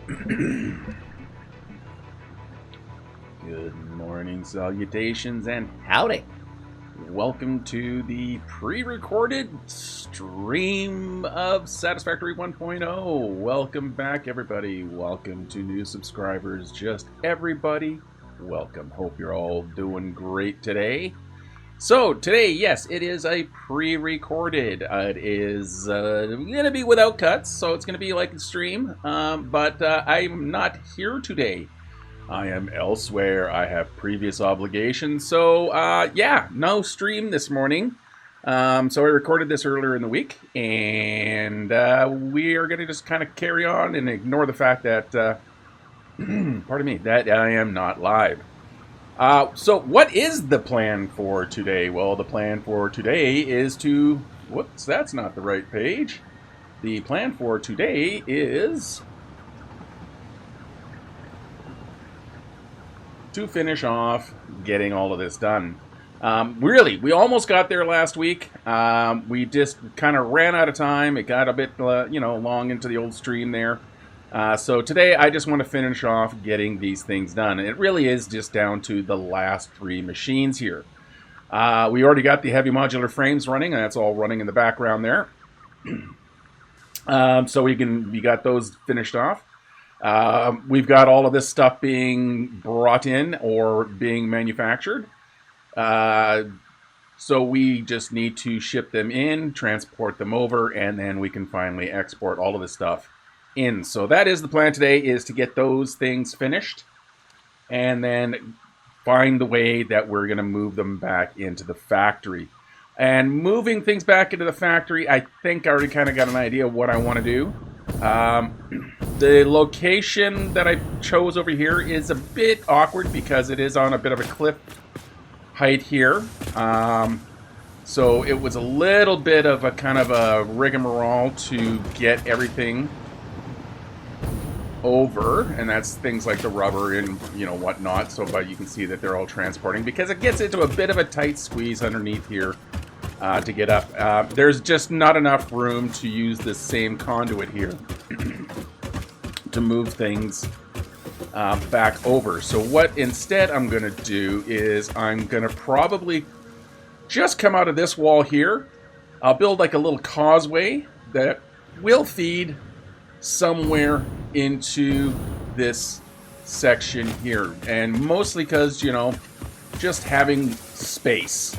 Good morning, salutations, and howdy. Welcome to the pre-recorded stream of Satisfactory 1.0. Welcome back, everybody. Welcome to new subscribers, just everybody. Welcome. Hope you're all doing great today. So today, yes, it is a pre-recorded. It is going to be without cuts, so it's going to be like a stream. But I'm not here today. I am elsewhere. I have previous obligations. So yeah, no stream this morning. So I recorded this earlier in the week, and we are going to just kind of carry on and ignore the fact that, pardon me, that I am not live. So what is the plan for today? Well, the plan for today is to... Whoops, that's not the right page. The plan for today is to finish off getting all of this done. Really, we almost got there last week. We just kind of ran out of time. It got a bit, long into the old stream there. So today I just want to finish off getting these things done. And it really is just down to the last 3 machines here. We already got the heavy modular frames running, and that's all running in the background there. So we got those finished off. We've got all of this stuff being brought in or being manufactured. So we just need to ship them in, transport them over, and then we can finally export all of this stuff in. So that is the plan today, is to get those things finished and then find the way that we're going to move them back into the factory. And moving things back into the factory, I think I already kind of got an idea of what I want to do. The location that I chose over here is a bit awkward because it is on a bit of a cliff height here. So it was a little bit of a kind of a rigmarole to get everything over, and that's things like the rubber and whatnot. So, but you can see that they're all transporting because it gets into a bit of a tight squeeze underneath here to get up. There's just not enough room to use this same conduit here to move things back over. So what instead I'm going to do is I'm going to probably just come out of this wall here. I'll build like a little causeway that will feed somewhere into this section here, and mostly because just having space,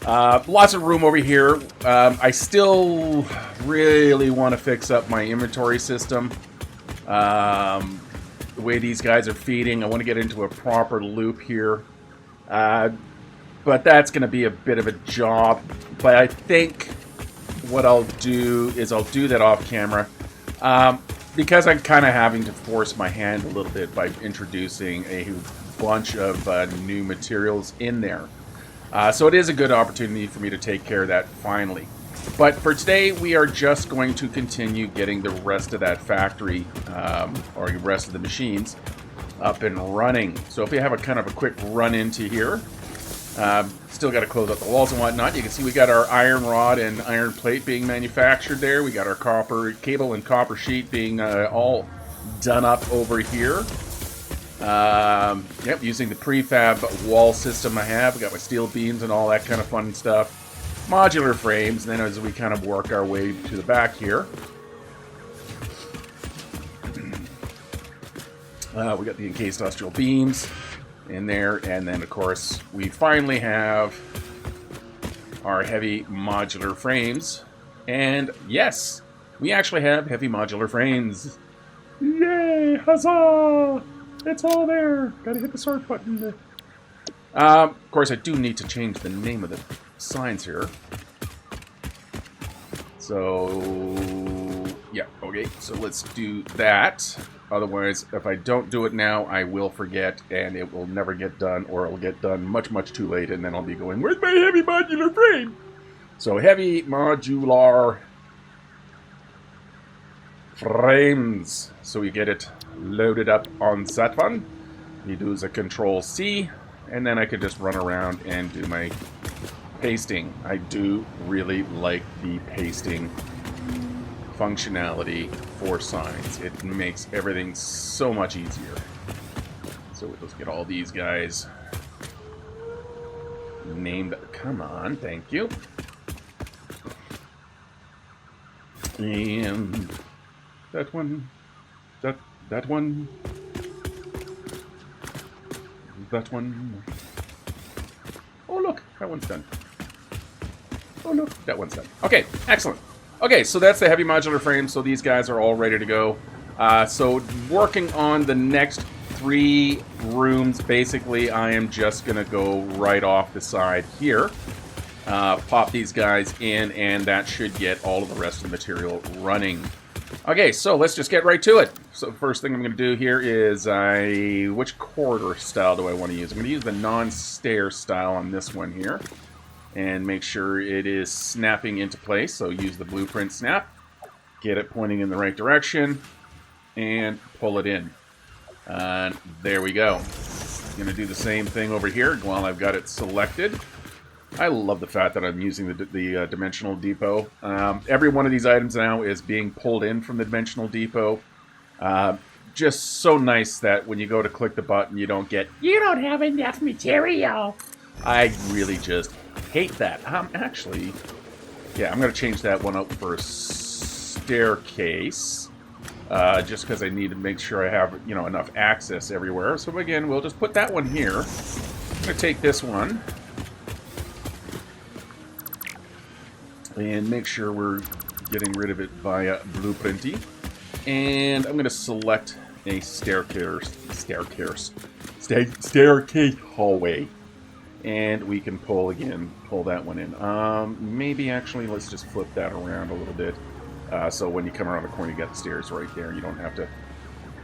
lots of room over here. I still really want to fix up my inventory system. The way these guys are feeding, I want to get into a proper loop here, but that's going to be a bit of a job. But I think what I'll do is I'll do that off camera. Because I'm kind of having to force my hand a little bit by introducing a bunch of new materials in there. So it is a good opportunity for me to take care of that finally. But for today, we are just going to continue getting the rest of that factory, or the rest of the machines, up and running. So if we have a kind of a quick run into here, still got to close up the walls and whatnot. You can see we got our iron rod and iron plate being manufactured there. We got our copper cable and copper sheet being all done up over here. Yep, using the prefab wall system I have. We got my steel beams and all that kind of fun stuff. Modular frames, and then as we kind of work our way to the back here, we got the encased industrial beams in there, and then of course we finally have our heavy modular frames. And yes, we actually have heavy modular frames. Yay! Huzzah! It's all there. Gotta hit the start button. Of course, I do need to change the name of the signs here. So yeah, okay, so let's do that. Otherwise, if I don't do it now, I will forget, and it will never get done, or it will get done much, much too late, and then I'll be going, where's my heavy modular frame? So, heavy modular frames. So we get it loaded up on Satvan. You do a Control-C, and then I could just run around and do my pasting. I do really like the pasting functionality for signs. It makes everything so much easier. So let's get all these guys named. Come on, thank you. And that one, that one, that one. Oh look, that one's done. Oh look, that one's done. Okay, excellent. Okay, so that's the heavy modular frame. So these guys are all ready to go. So working on the next 3 rooms, basically I am just gonna go right off the side here, pop these guys in, and that should get all of the rest of the material running. Okay, so let's just get right to it. So first thing I'm gonna do here is which corridor style do I want to use? I'm gonna use the non-stair style on this one here, and make sure it is snapping into place. So use the blueprint snap, get it pointing in the right direction, and pull it in. There we go. I'm going to do the same thing over here while I've got it selected. I love the fact that I'm using the dimensional depot. Every one of these items now is being pulled in from the dimensional depot. Just so nice that when you go to click the button, you don't get, "You don't have enough material." I really just hate that. Actually, yeah, I'm going to change that one up for a staircase. Just because I need to make sure I have, enough access everywhere. So again, we'll just put that one here. I'm going to take this one and make sure we're getting rid of it via blueprinty. And I'm going to select a staircase hallway. And we can pull that one in. Maybe actually let's just flip that around a little bit. So when you come around the corner, you got the stairs right there. You don't have to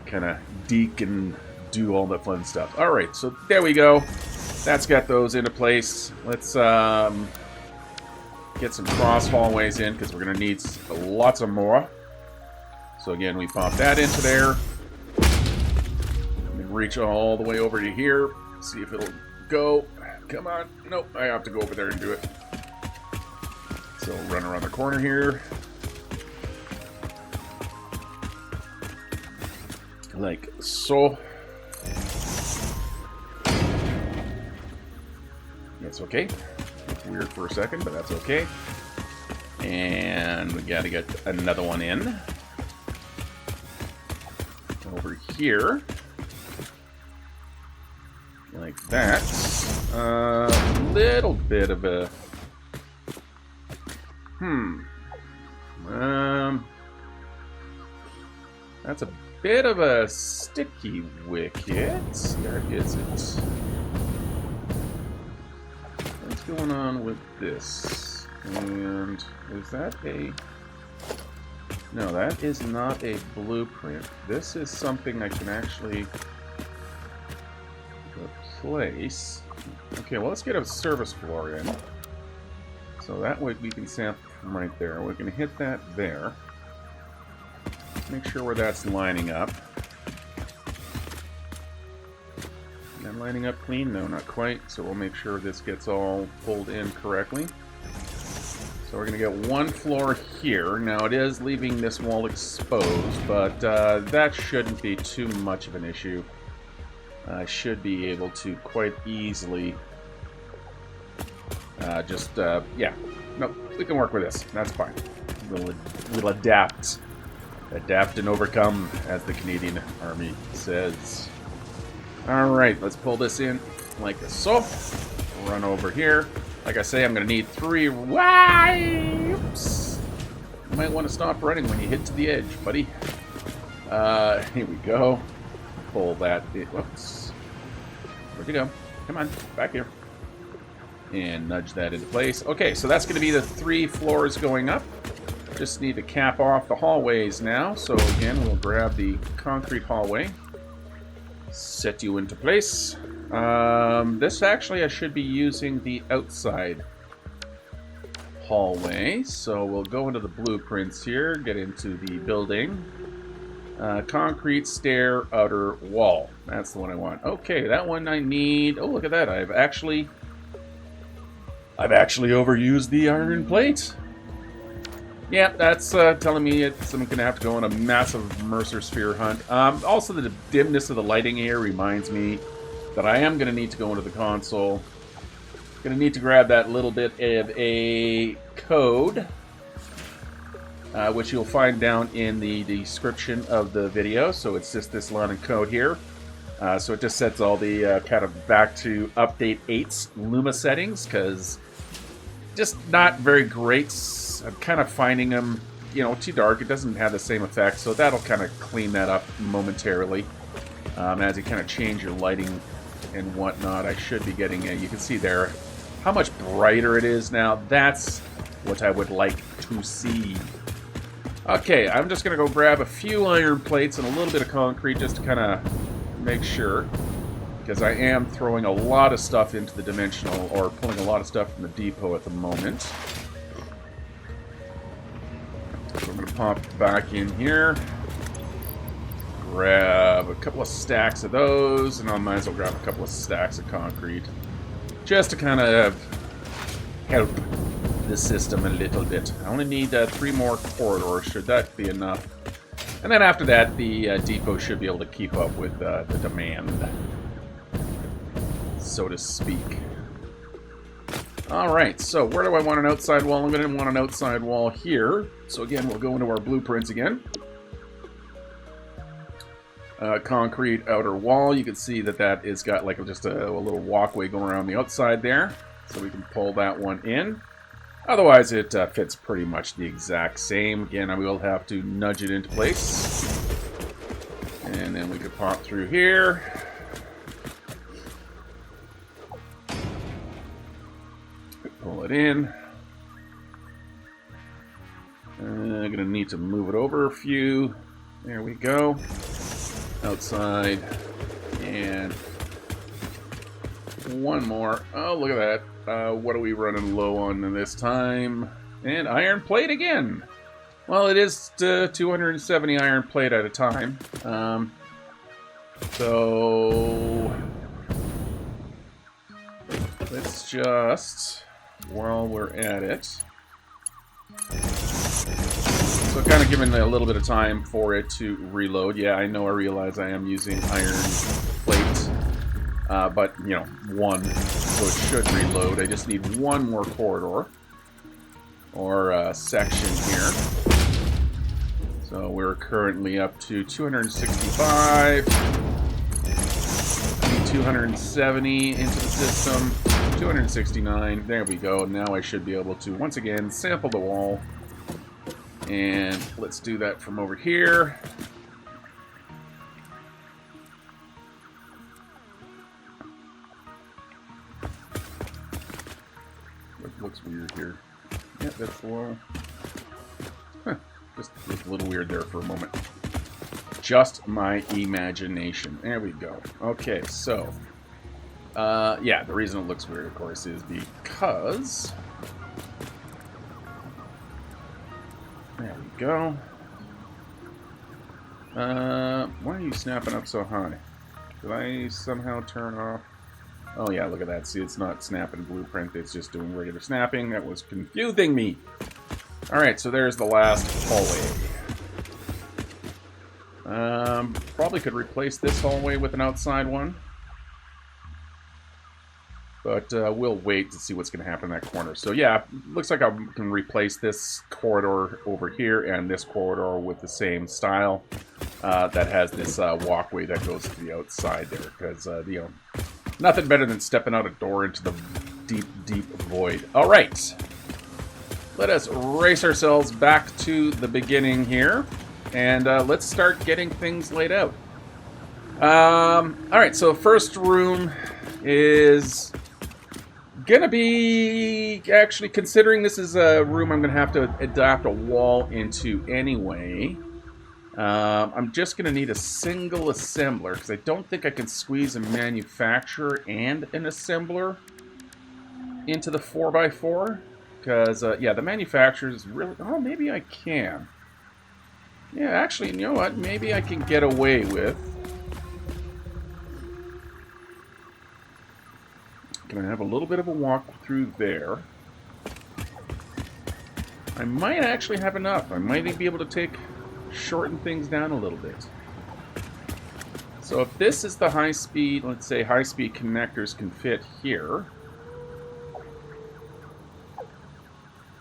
kind of deke and do all the fun stuff. All right, so there we go. That's got those into place. Let's get some cross hallways in because we're going to need lots of more. So again, we pop that into there. And reach all the way over to here. See if it'll go. Come on. Nope, I have to go over there and do it. So run around the corner here. Like so. That's okay. It's weird for a second, but that's okay. And we gotta get another one in. Over here. Like that. A little bit of a... That's a bit of a sticky wicket. Where is it? What's going on with this? And is that a... No, that is not a blueprint. This is something I can actually replace. Okay, well, let's get a service floor in. So that way we can sample from right there. We're going to hit that there. Make sure where that's lining up. Is that lining up clean? No, not quite. So we'll make sure this gets all pulled in correctly. So we're going to get one floor here. Now it is leaving this wall exposed, but that shouldn't be too much of an issue. I should be able to quite easily yeah. No, we can work with this. That's fine. We'll adapt. Adapt and overcome, as the Canadian Army says. Alright, let's pull this in like so. Run over here. Like I say, I'm going to need 3 wipes. You might want to stop running when you hit to the edge, buddy. Here we go. Pull that in. Whoops. Where'd you go? Come on, back here. And nudge that into place. Okay, so that's going to be the 3 floors going up. Just need to cap off the hallways now. So again, we'll grab the concrete hallway. Set you into place. This actually, I should be using the outside hallway. So we'll go into the blueprints here, get into the building. Concrete stair, outer wall. That's the one I want. Okay, that one I need... Oh, look at that. I've actually overused the iron plate. Yeah, that's telling me I'm going to have to go on a massive Mercer Sphere hunt. Also, the dimness of the lighting here reminds me that I am going to need to go into the console. Going to need to grab that little bit of a code, which you'll find down in the description of the video. So it's just this line of code here. So it just sets all the kind of back to update 8's Luma settings, because just not very great. I'm kind of finding them, too dark. It doesn't have the same effect, so that'll kind of clean that up momentarily. As you kind of change your lighting and whatnot, I should be getting you can see there how much brighter it is now. That's what I would like to see. Okay, I'm just going to go grab a few iron plates and a little bit of concrete just to kind of make sure, because I am throwing a lot of stuff into the dimensional, or pulling a lot of stuff from the depot at the moment. So I'm going to pop back in here, grab a couple of stacks of those, and I might as well grab a couple of stacks of concrete, just to kind of help the system a little bit. I only need 3 more corridors. Should that be enough? And then after that, the depot should be able to keep up with the demand, so to speak. Alright, so where do I want an outside wall? I'm going to want an outside wall here. So again, we'll go into our blueprints again. Concrete outer wall. You can see that that is got like just a little walkway going around the outside there. So we can pull that one in. Otherwise, it fits pretty much the exact same. Again, I will have to nudge it into place. And then we could pop through here. Pull it in. I'm going to need to move it over a few. There we go. Outside. And one more. Oh, look at that. What are we running low on this time? And iron plate again. Well, it is 270 iron plate at a time. So let's just, while we're at it, so kind of giving a little bit of time for it to reload. Yeah, I know, I realize I am using iron plate, but, one, so it should reload. I just need one more corridor, or section here. So we're currently up to 265, 270 into the system, 269, there we go. Now I should be able to, once again, sample the wall. And let's do that from over here. What looks weird here? Yeah, that's the wall. Huh. Just looked a little weird there for a moment. Just my imagination. There we go. Okay, so yeah, the reason it looks weird, of course, is because there we go. Why are you snapping up so high? Did I somehow turn off? Oh yeah, look at that. See, it's not snapping blueprint, it's just doing regular snapping. That was confusing me. Alright, so there's the last hallway. Probably could replace this hallway with an outside one. But we'll wait to see what's going to happen in that corner. So yeah, looks like I can replace this corridor over here and this corridor with the same style that has this walkway that goes to the outside there. Because, nothing better than stepping out a door into the deep, deep void. All right. Let us race ourselves back to the beginning here. And let's start getting things laid out. All right, so first room is gonna be, actually, considering this is a room I'm gonna have to adapt a wall into anyway, I'm just gonna need a single assembler, because I don't think I can squeeze a manufacturer and an assembler into the 4x4, because yeah, the manufacturer is really, oh, maybe I can. Yeah, actually, you know what, maybe I can get away with, can I have a little bit of a walk through there? I might actually have enough. I might be able to shorten things down a little bit. So if this is the high speed, let's say high speed connectors can fit here.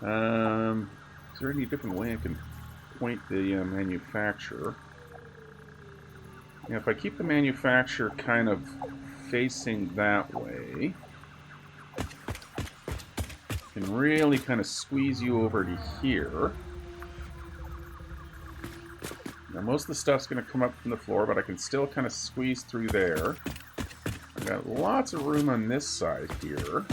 Is there any different way I can point the manufacturer? Yeah, if I keep the manufacturer kind of facing that way, I can really kind of squeeze you over to here. Now most of the stuff's going to come up from the floor, but I can still kind of squeeze through there. I've got lots of room on this side here.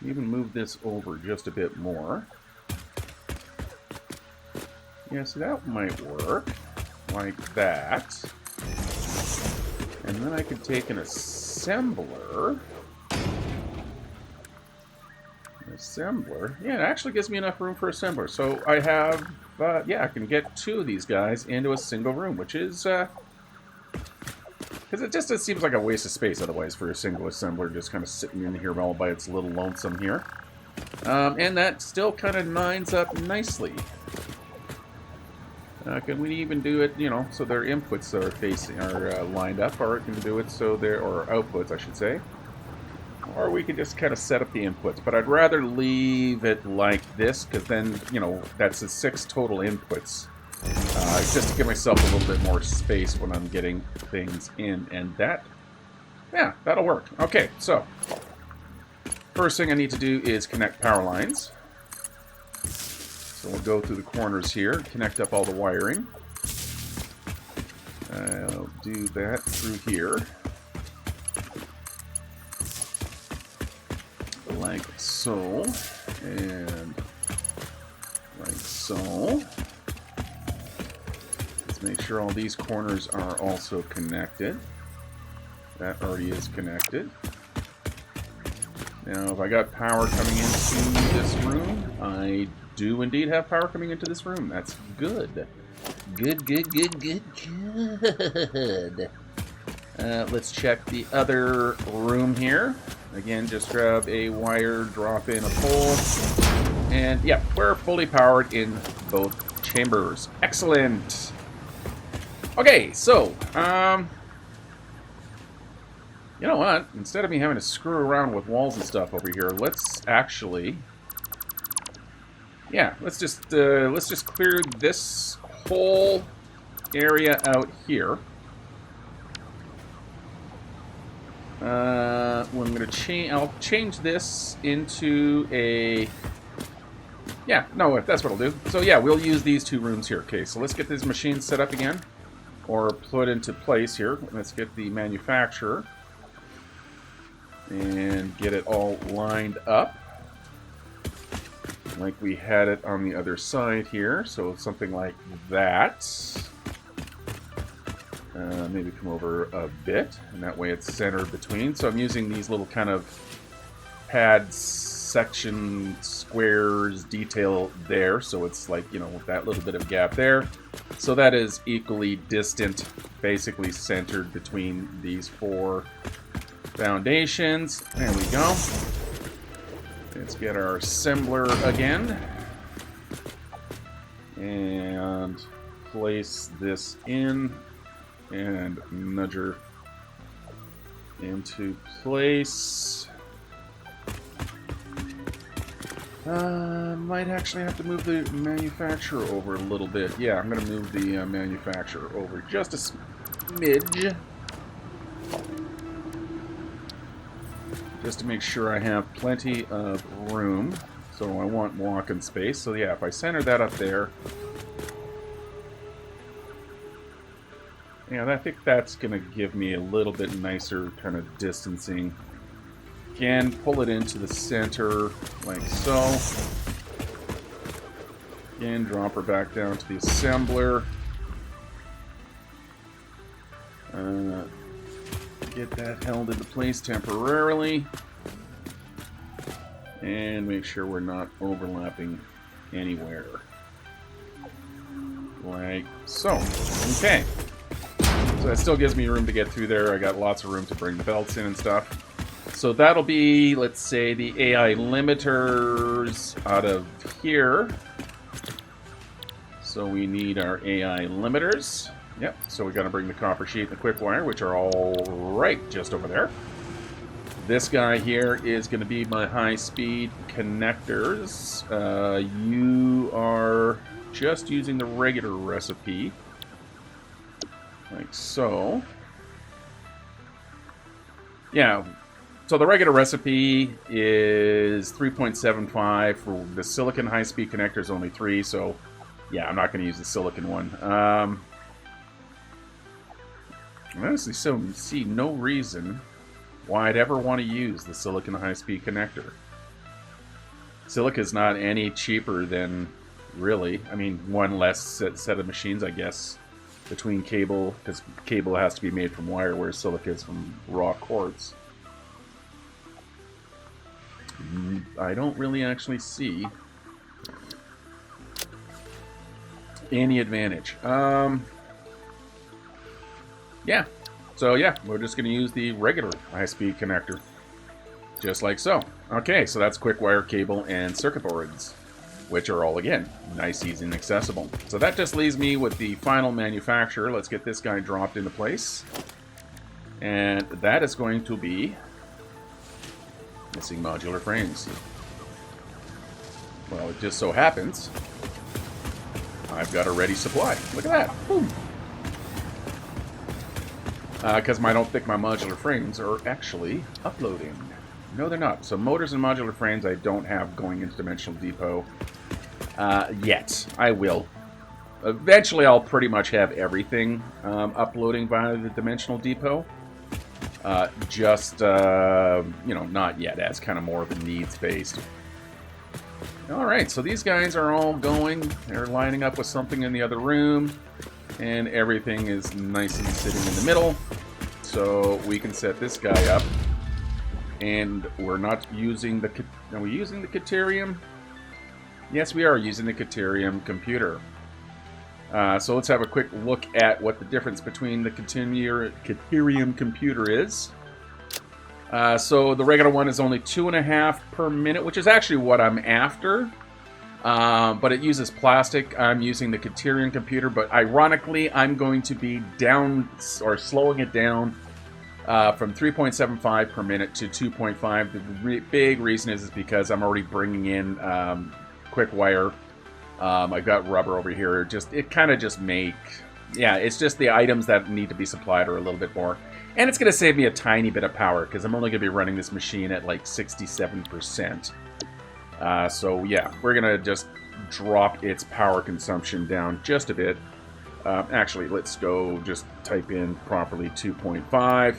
Even move this over just a bit more. Yeah, so that might work. Like that. And then I could take an assembler. Yeah, it actually gives me enough room for assembler. So I have, yeah, I can get two of these guys into a single room, which is, because it seems like a waste of space otherwise for a single assembler just kind of sitting in here all by its little lonesome here. And that still kind of lines up nicely. Can we even do it, you know, so their inputs are lined up, or it can do it so or outputs, I should say. Or we could just kind of set up the inputs, but I'd rather leave it like this, because then, you know, that's the 6 total inputs. Just to give myself a little bit more space when I'm getting things in, and that, yeah, that'll work. Okay, so, first thing I need to do is connect power lines. So we'll go through the corners here, connect up all the wiring. I'll do that through here. Like so, and like so. Let's make sure all these corners are also connected. That already is connected. Now, if I got power coming into this room, I do indeed have power coming into this room. That's good. Good. Let's check the other room here. Again, just grab a wire, drop in a pole, and yeah, we're fully powered in both chambers. Excellent. Okay, so, you know what? Instead of me having to screw around with walls and stuff over here, let's actually, yeah, let's just clear this whole area out here. I'm going to change. I'll change this into a. Yeah, no, that's what I'll do. So yeah, we'll use these 2 rooms here. Okay, so let's get these machines set up again, or put into place here. Let's get the manufacturer and get it all lined up like we had it on the other side here. So something like that. Maybe come over a bit, and that way it's centered between. So I'm using these little kind of pad section squares detail there, so it's like, you know, that little bit of gap there. So that is equally distant, basically centered between these 4 foundations. There we go. Let's get our assembler again. And place this in. And nudge her into place. Might actually have to move the manufacturer over a little bit. Yeah, I'm going to move the manufacturer over just a smidge. Just to make sure I have plenty of room. So I want walking space. So yeah, if I center that up there. Yeah, I think that's going to give me a little bit nicer kind of distancing. Again, pull it into the center like so. Again, drop her back down to the assembler. Get that held into place temporarily. And make sure we're not overlapping anywhere. Like so. Okay. So that still gives me room to get through there. I got lots of room to bring the belts in and stuff. So that'll be, let's say, the AI limiters out of here. So we need our AI limiters. Yep, so we're going to bring the copper sheet and the quick wire, which are all right just over there. This guy here is going to be my high-speed connectors. You are just using the regular recipe, like so. Yeah, so the regular recipe is 3.75. For the silicon high-speed connector is only 3, so yeah, I'm not going to use the silicon one. I honestly see no reason why I'd ever want to use the silicon high-speed connector. Silica is not any cheaper than, really, I mean, one less set of machines, I guess, between cable, because cable has to be made from wire, whereas silica is from raw quartz. I don't really actually see any advantage. Yeah. So yeah, we're just going to use the regular high-speed connector. Just like so. Okay, so that's quick wire, cable, and circuit boards, which are all, again, nice, easy, and accessible. So that just leaves me with the final manufacturer. Let's get this guy dropped into place. And that is going to be missing modular frames. Well, it just so happens I've got a ready supply. Look at that. Boom. Because I don't think my modular frames are actually uploading. No, they're not. So motors and modular frames I don't have going into Dimensional Depot yet. I will. Eventually I'll pretty much have everything uploading via the Dimensional Depot. You know, not yet. That's kind of more of a needs-based. Alright, so these guys are all going. They're lining up with something in the other room. And everything is nice and sitting in the middle. So we can set this guy up. And we're not using the... Are we using the Caterium? Yes, we are using the Caterium computer. So let's have a quick look at what the difference between the Caterium computer is. So the regular one is only 2.5 per minute, which is actually what I'm after. But it uses plastic. I'm using the Caterium computer, but ironically, I'm going to be slowing it down from 3.75 per minute to 2.5. The big reason is because I'm already bringing in quick wire. I've got rubber over here. It's just the items that need to be supplied are a little bit more. And it's going to save me a tiny bit of power because I'm only going to be running this machine at like 67%. So yeah, we're going to just drop its power consumption down just a bit. Actually, let's go just type in properly 2.5.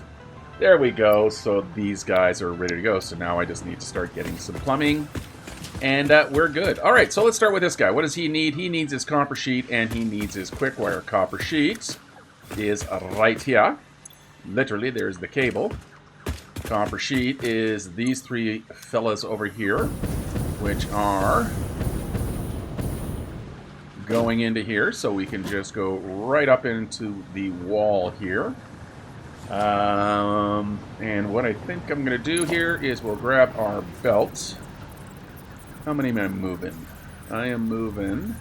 There we go. So these guys are ready to go. So now I just need to start getting some plumbing. And we're good. All right, so let's start with this guy. What does he need? He needs his copper sheet and he needs his quick wire. Copper sheet is right here. Literally, there's the cable. Copper sheet is these three fellas over here, which are going into here, so we can just go right up into the wall here. And what I think I'm going to do here is we'll grab our belt. How many am I moving? I am moving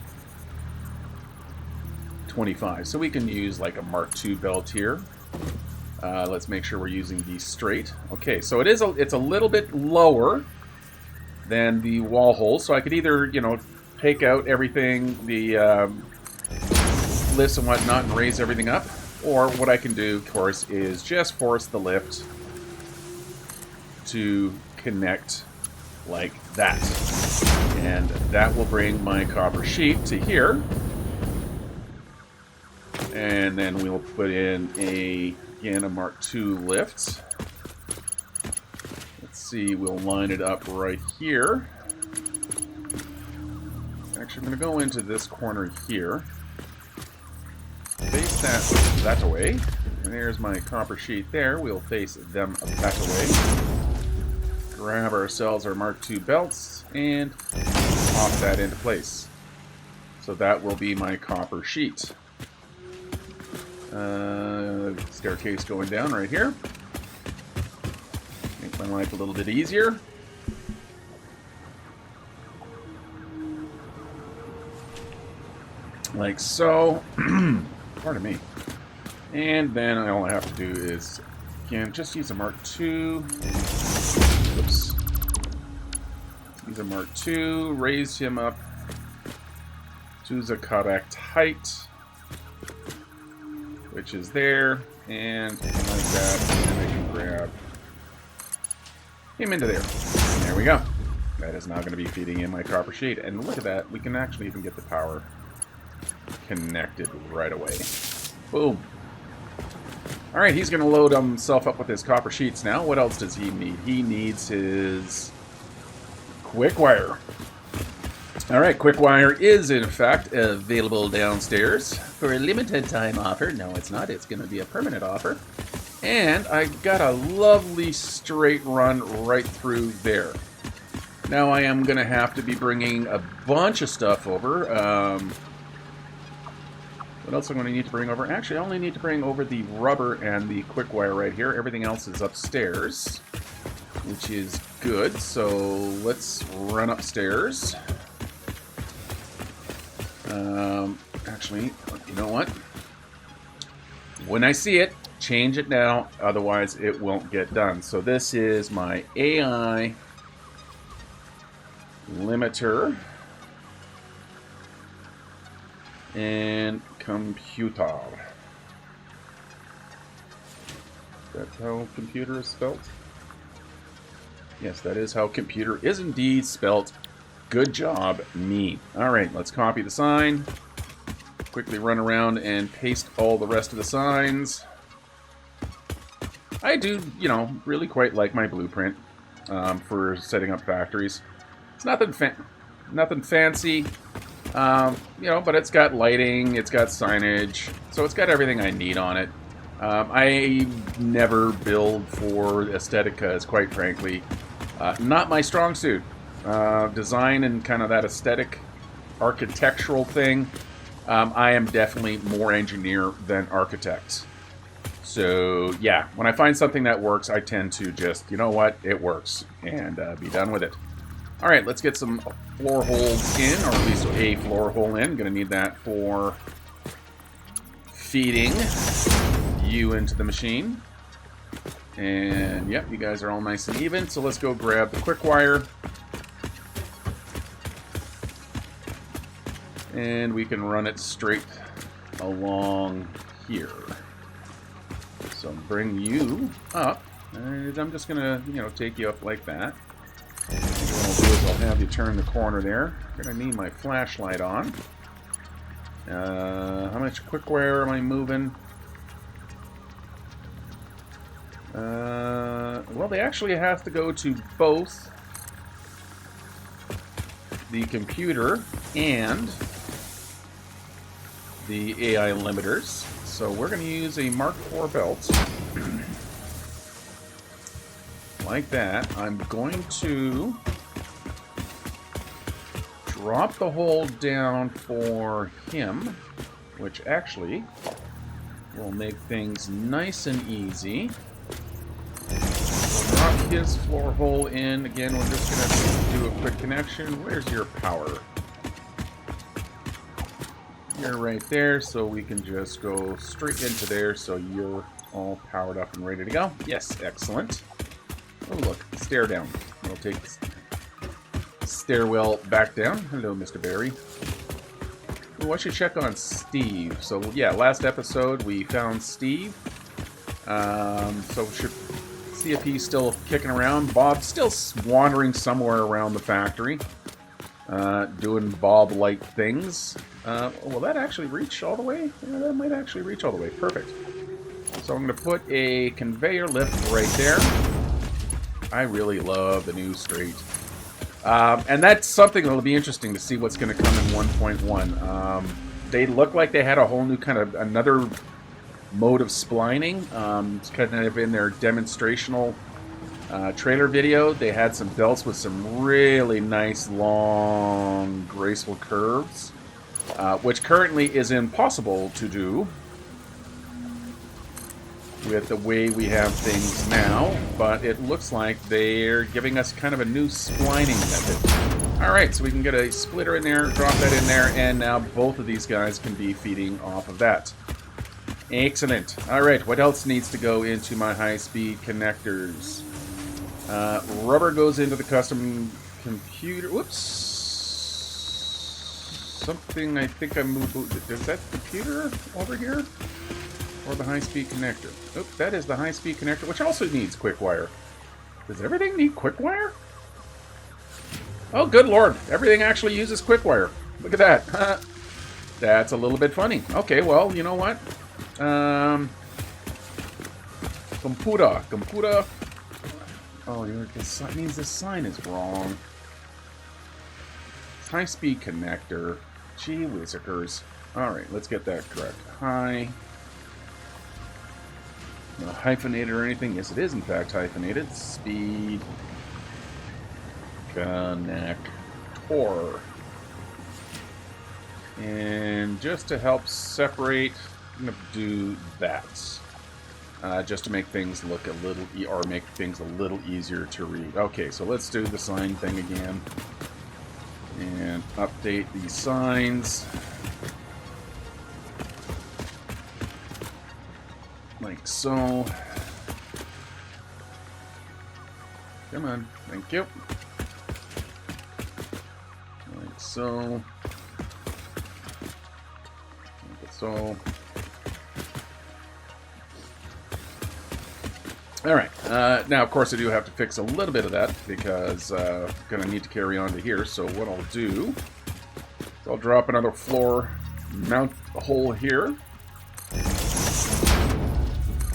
25, so we can use like a Mark II belt here. Let's make sure we're using these straight. Okay, so it's a little bit lower than the wall hole, so I could either, you know, take out everything, the lifts and whatnot, and raise everything up, or what I can do, of course, is just force the lift to connect like that, and that will bring my copper sheet to here, and then we'll put in again a Mark II lift. See, we'll line it up right here. Actually, I'm going to go into this corner here. Face that away. And there's my copper sheet there. We'll face them that away. Grab ourselves our Mark II belts and pop that into place. So that will be my copper sheet. Staircase going down right here. my life a little bit easier. Like so. Pardon me. And then all I have to do is, again, just use a Mark II. Whoops. Use a Mark II, raise him up to the correct height, which is there, and like that, and then I can grab him into there. And there we go. That is now going to be feeding in my copper sheet. And look at that, we can actually even get the power connected right away. Boom. Alright, he's going to load himself up with his copper sheets now. What else does he need? He needs his quick wire. Alright, quick wire is in fact available downstairs for a limited time offer. No, it's not. It's going to be a permanent offer. And I got a lovely straight run right through there. Now I am going to have to be bringing a bunch of stuff over. What else am I going to need to bring over? Actually, I only need to bring over the rubber and the quick wire right here. Everything else is upstairs, which is good. So let's run upstairs. Actually, you know what? When I see it, change it now. Otherwise, it won't get done. So this is my AI limiter and computer. That's how computer is spelt? Yes, that is how computer is indeed spelt. Good job, me. Alright, let's copy the sign. Quickly run around and paste all the rest of the signs. I do, you know, really quite like my blueprint for setting up factories. It's nothing fancy, you know, but it's got lighting, it's got signage, so it's got everything I need on it. I never build for aestheticas, quite frankly. Not my strong suit. Design and kind of that aesthetic, architectural thing. I am definitely more engineer than architect. So, yeah, when I find something that works, I tend to just, you know what, it works, and be done with it. Alright, let's get some floor holes in, or at least a floor hole in. Gonna need that for feeding you into the machine. And, yep, you guys are all nice and even, so let's go grab the quick wire. And we can run it straight along here. So bring you up, and I'm just gonna, you know, take you up like that. And what I'll do is I'll have you turn the corner there. Gonna need my flashlight on. How much quick wire am I moving? Well, they actually have to go to both the computer and the AI limiters. So we're going to use a Mark IV belt. Like that. I'm going to drop the hole down for him, which actually will make things nice and easy. We'll drop his floor hole in. Again, we're just going to do a quick connection. Where's your power? You're right there, so we can just go straight into there, so you're all powered up and ready to go. Yes, excellent. Oh, look, stair down. We'll take the stairwell back down. Hello, Mr. Barry. Ooh, I should check on Steve. So, yeah, last episode we found Steve. So we should see if he's still kicking around. Bob's still wandering somewhere around the factory, doing Bob-like things. Will that actually reach all the way? Yeah, that might actually reach all the way. Perfect. So I'm going to put a conveyor lift right there. I really love the new straight. And that's something that'll be interesting to see what's going to come in 1.1. They look like they had a whole new kind of another mode of splining. It's kind of in their demonstrational trailer video. They had some belts with some really nice, long, graceful curves. Which currently is impossible to do with the way we have things now, but it looks like they're giving us kind of a new splining method. All right, so we can get a splitter in there, drop that in there, and now both of these guys can be feeding off of that. Excellent. All right, what else needs to go into my high-speed connectors? Rubber goes into the custom computer. Whoops. Something I think I moved. Is that the computer over here? Or the high-speed connector? Oh, that is the high-speed connector, which also needs quick wire. Does everything need quick wire? Oh, good lord. Everything actually uses quick wire. Look at that. That's a little bit funny. Okay, well, you know what? Computer. Oh, that means the sign is wrong. High-speed connector. Gee whizzikers. Alright, let's get that correct. High. No hyphenated or anything. Yes, it is in fact hyphenated. Speed connector. And just to help separate, I'm going to do that. Just to make things look a little, or make things a little easier to read. Okay, so let's do the sign thing again. And update these signs. Like so. Come on, thank you. Like so. Like so. Alright, now of course I do have to fix a little bit of that because I'm going to need to carry on to here. So what I'll do is I'll drop another floor mount hole here.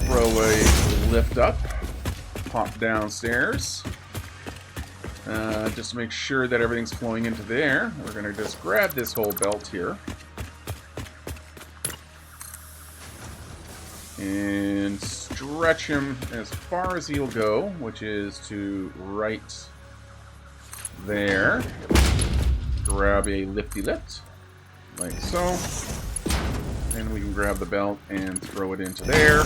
Throw a lift up, pop downstairs. Just to make sure that everything's flowing into there, we're going to just grab this whole belt here. And stretch him as far as he'll go, which is to right there. Grab a lifty lift, like so. And we can grab the belt and throw it into there.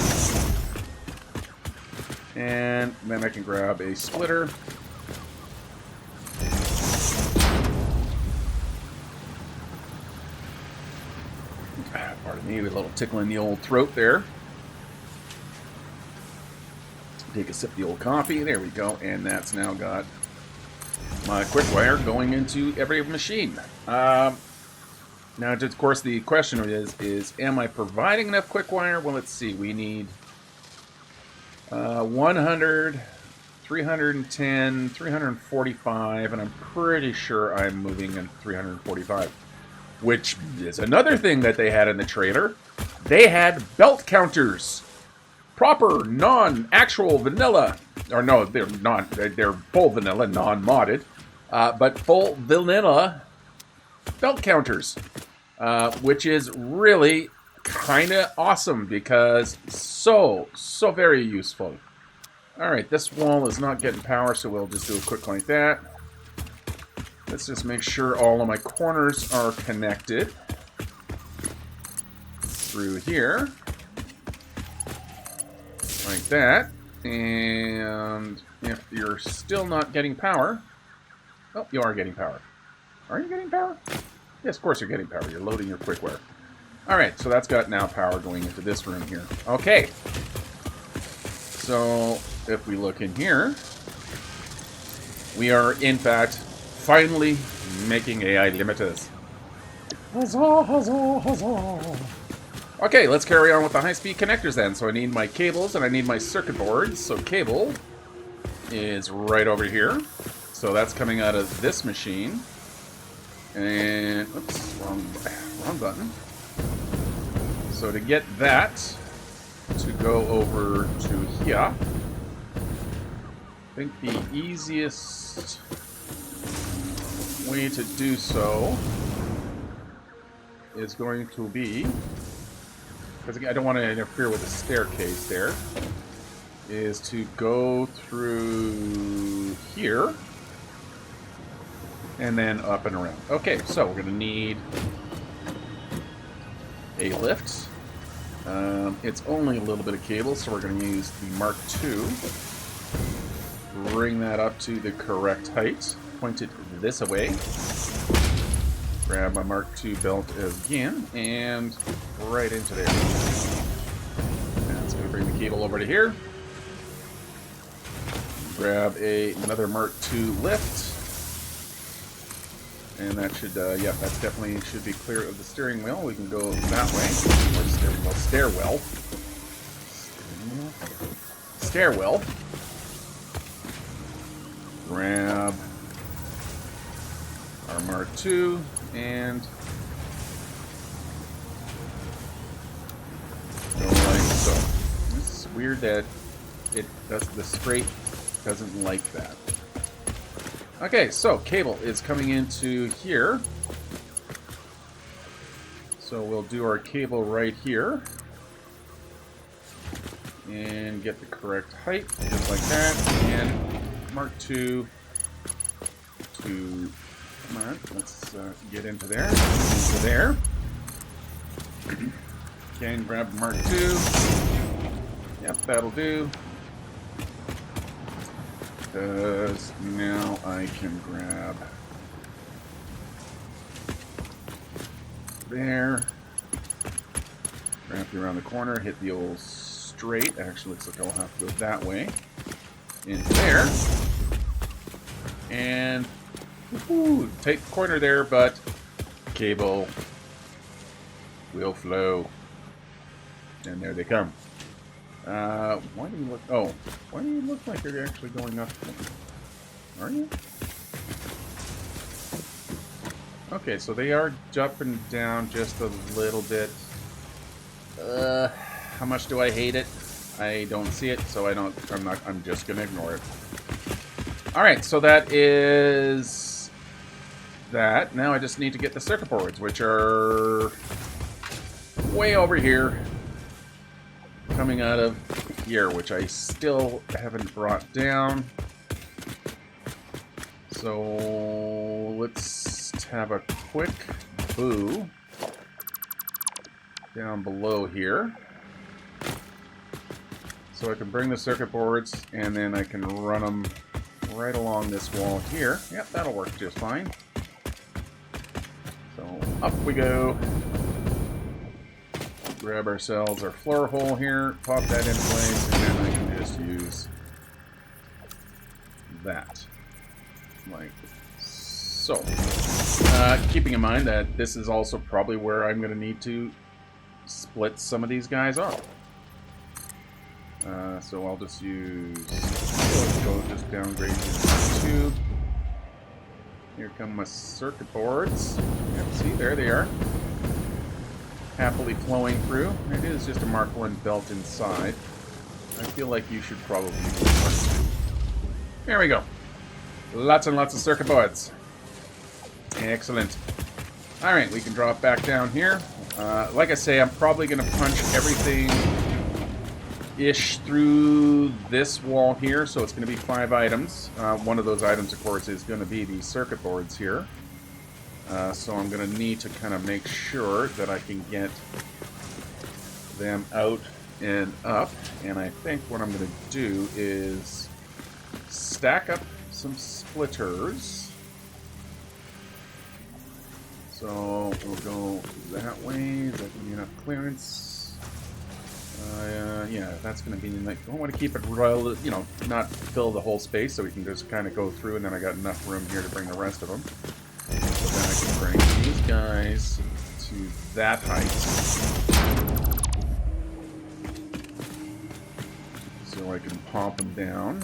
And then I can grab a splitter. Pardon me, a little tickle in the old throat there. Take a sip of the old coffee. There we go. And that's now got my quick wire going into every machine. Now, of course, the question is am I providing enough quick wire? Well, let's see. We need 100, 310, 345, and I'm pretty sure I'm moving in 345, which is another thing that they had in the trailer. They had belt counters. Proper, non-actual vanilla, or no, they're full vanilla, non-modded, but full vanilla belt counters, which is really kind of awesome because so very useful. All right, this wall is not getting power, so we'll just do a quick like that. Let's just make sure all of my corners are connected through here. Like that, and if you're still not getting power, oh, you are getting power. Are you getting power? Yes, of course you're getting power. You're loading your quick wire. All right, so that's got now power going into this room here. Okay, so if we look in here, we are in fact finally making AI limiters. Huzzah, huzzah, huzzah. Okay, let's carry on with the high-speed connectors then. So I need my cables and I need my circuit boards. So cable is right over here. So that's coming out of this machine. And, oops, wrong button. So to get that to go over to here, I think the easiest way to do so is going to be, because I don't want to interfere with the staircase there, is to go through here and then up and around. Okay, so we're going to need a lift. It's only a little bit of cable, so we're going to use the Mark II. Bring that up to the correct height. Point it this way. Grab my Mark II belt again, and right into there. That's going to bring the cable over to here. Grab another Mark II lift. And that should, yeah, that definitely should be clear of the steering wheel. We can go that way. Or steering wheel, stairwell. Stairwell. Grab our Mark II and go like so. It's weird that it does, the straight doesn't like that. Okay, so cable is coming into here. So we'll do our cable right here. And get the correct height, just like that. And Mark II to, come on, let's get into there. Into there. Okay, and grab Mark II. Yep, that'll do. Because now I can grab there, wrap you around the corner, hit the old straight. Actually, looks like I'll have to go that way. In there. And, woohoo, tight corner there, but cable will flow. And there they come. Why do you look... Oh, why do you look like you're actually going up? Are you? Okay, so they are jumping down just a little bit. How much do I hate it? I don't see it, so I'm just gonna ignore it. Alright, so that is that. Now I just need to get the circuit boards, which are way over here. Coming out of here, which I still haven't brought down. So let's have a quick boo down below here. So I can bring the circuit boards and then I can run them right along this wall here. Yep, that'll work just fine. So up we go. Grab ourselves our floor hole here, pop that into place, and then I can just use that. Like so. Keeping in mind that this is also probably where I'm going to need to split some of these guys off. So I'll just use, let's go just downgrade this tube. Here come my circuit boards. Yep, see, there they are. Happily flowing through. It is just a Mark I belt inside. I feel like you should probably use Mark II. There we go. Lots and lots of circuit boards. Excellent. Alright, we can drop back down here. Like I say, I'm probably going to punch everything-ish through this wall here, so it's going to be 5 items. One of those items, of course, is going to be the circuit boards here. So I'm going to need to kind of make sure that I can get them out and up. And I think what I'm going to do is stack up some splitters. So we'll go that way. Is that going to be enough clearance? Yeah, that's going to be like, I want to keep it royal, you know, not fill the whole space, so we can just kind of go through, and then I got enough room here to bring the rest of them. So then I can bring these guys to that height. So I can pop them down.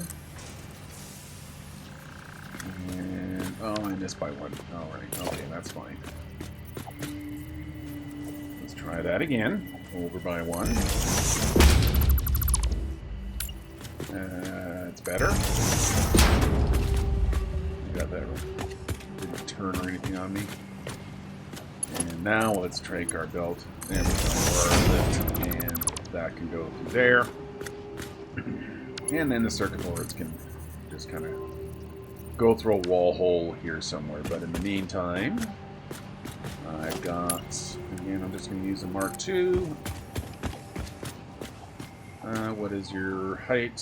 And, oh, I missed by 1. Alright, okay, that's fine. Let's try that again. Over by 1. It's better. You got that right. Didn't turn or anything on me. And now let's trach our belt. There we go. Or our lift. And that can go through there. And then the circuit boards can just kind of go through a wall hole here somewhere. But in the meantime, I've got, again, I'm just going to use a Mark II. What is your height?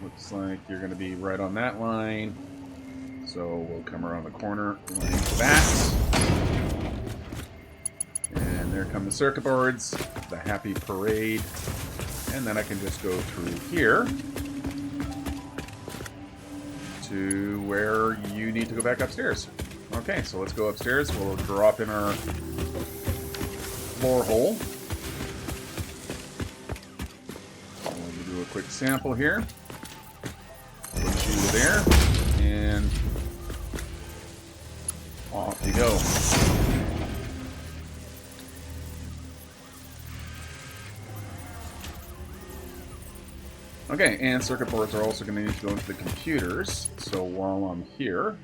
Looks like you're going to be right on that line. So we'll come around the corner like that. And there come the circuit boards, the happy parade. And then I can just go through here to where you need to go back upstairs. Okay, so let's go upstairs. We'll drop in our floor hole. We'll do a quick sample here. Put you there, and off you go. Okay, and circuit boards are also going to need to go into the computers. So while I'm here,